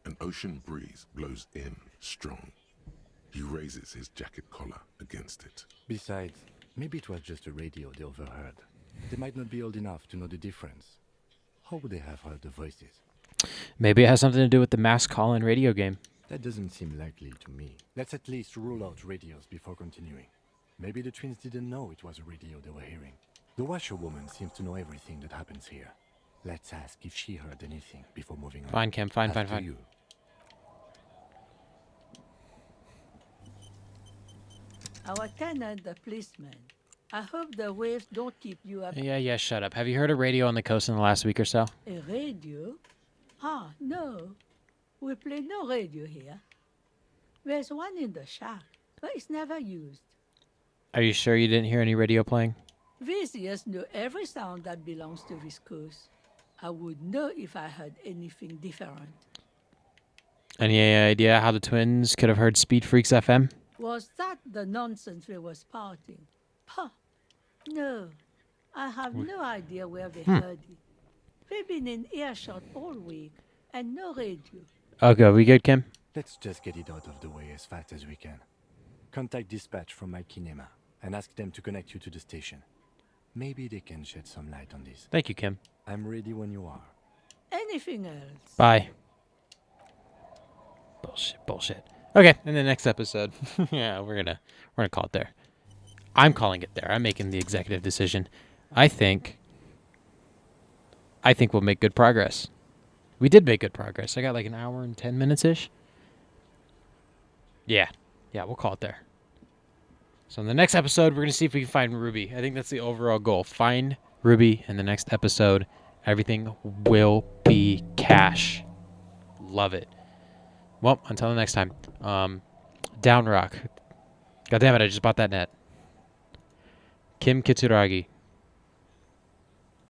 Speaker 3: An ocean breeze blows in strong. He raises his jacket collar against it.
Speaker 4: Besides, maybe it was just a radio they overheard. They might not be old enough to know the difference. How would they have heard the voices?
Speaker 1: Maybe it has something to do with the mass call-in radio game.
Speaker 4: That doesn't seem likely to me. Let's at least rule out radios before continuing. Maybe the twins didn't know it was a radio they were hearing. The washerwoman seems to know everything that happens here. Let's ask if she heard anything before moving on.
Speaker 1: Fine, Kim. Fine,
Speaker 4: After
Speaker 1: fine.
Speaker 4: You.
Speaker 12: Our tenant, the policeman. I hope the waves don't keep you up.
Speaker 1: Yeah, shut up. Have you heard a radio on the coast in the last week or so?
Speaker 12: A radio? Ah, no. We play no radio here. There's one in the shack, but it's never used.
Speaker 1: Are you sure you didn't hear any radio playing?
Speaker 12: Visitors know every sound that belongs to this coast. I would know if I heard anything different.
Speaker 1: Any idea how the twins could have heard Speed Freaks FM?
Speaker 12: Was that the nonsense we were spouting? Huh. No. I have no idea where they heard it. We've been in earshot all week, and no radio.
Speaker 1: Okay, we good, Kim?
Speaker 4: Let's just get it out of the way as fast as we can. Contact dispatch from my kinema and ask them to connect you to the station. Maybe they can shed some light on this.
Speaker 1: Thank you, Kim.
Speaker 4: I'm ready when you are.
Speaker 12: Anything else?
Speaker 1: Bye. Bullshit. Okay, in the next episode, yeah, we're gonna call it there. I'm calling it there. I'm making the executive decision. I think we'll make good progress. We did make good progress. I got like an hour and 10 minutes ish. Yeah, we'll call it there. So in the next episode, we're gonna see if we can find Ruby. I think that's the overall goal. Find Ruby in the next episode. Everything will be cash. Love it. Well, until the next time. Down Rock. God damn it, I just bought that net. Kim Kitsuragi.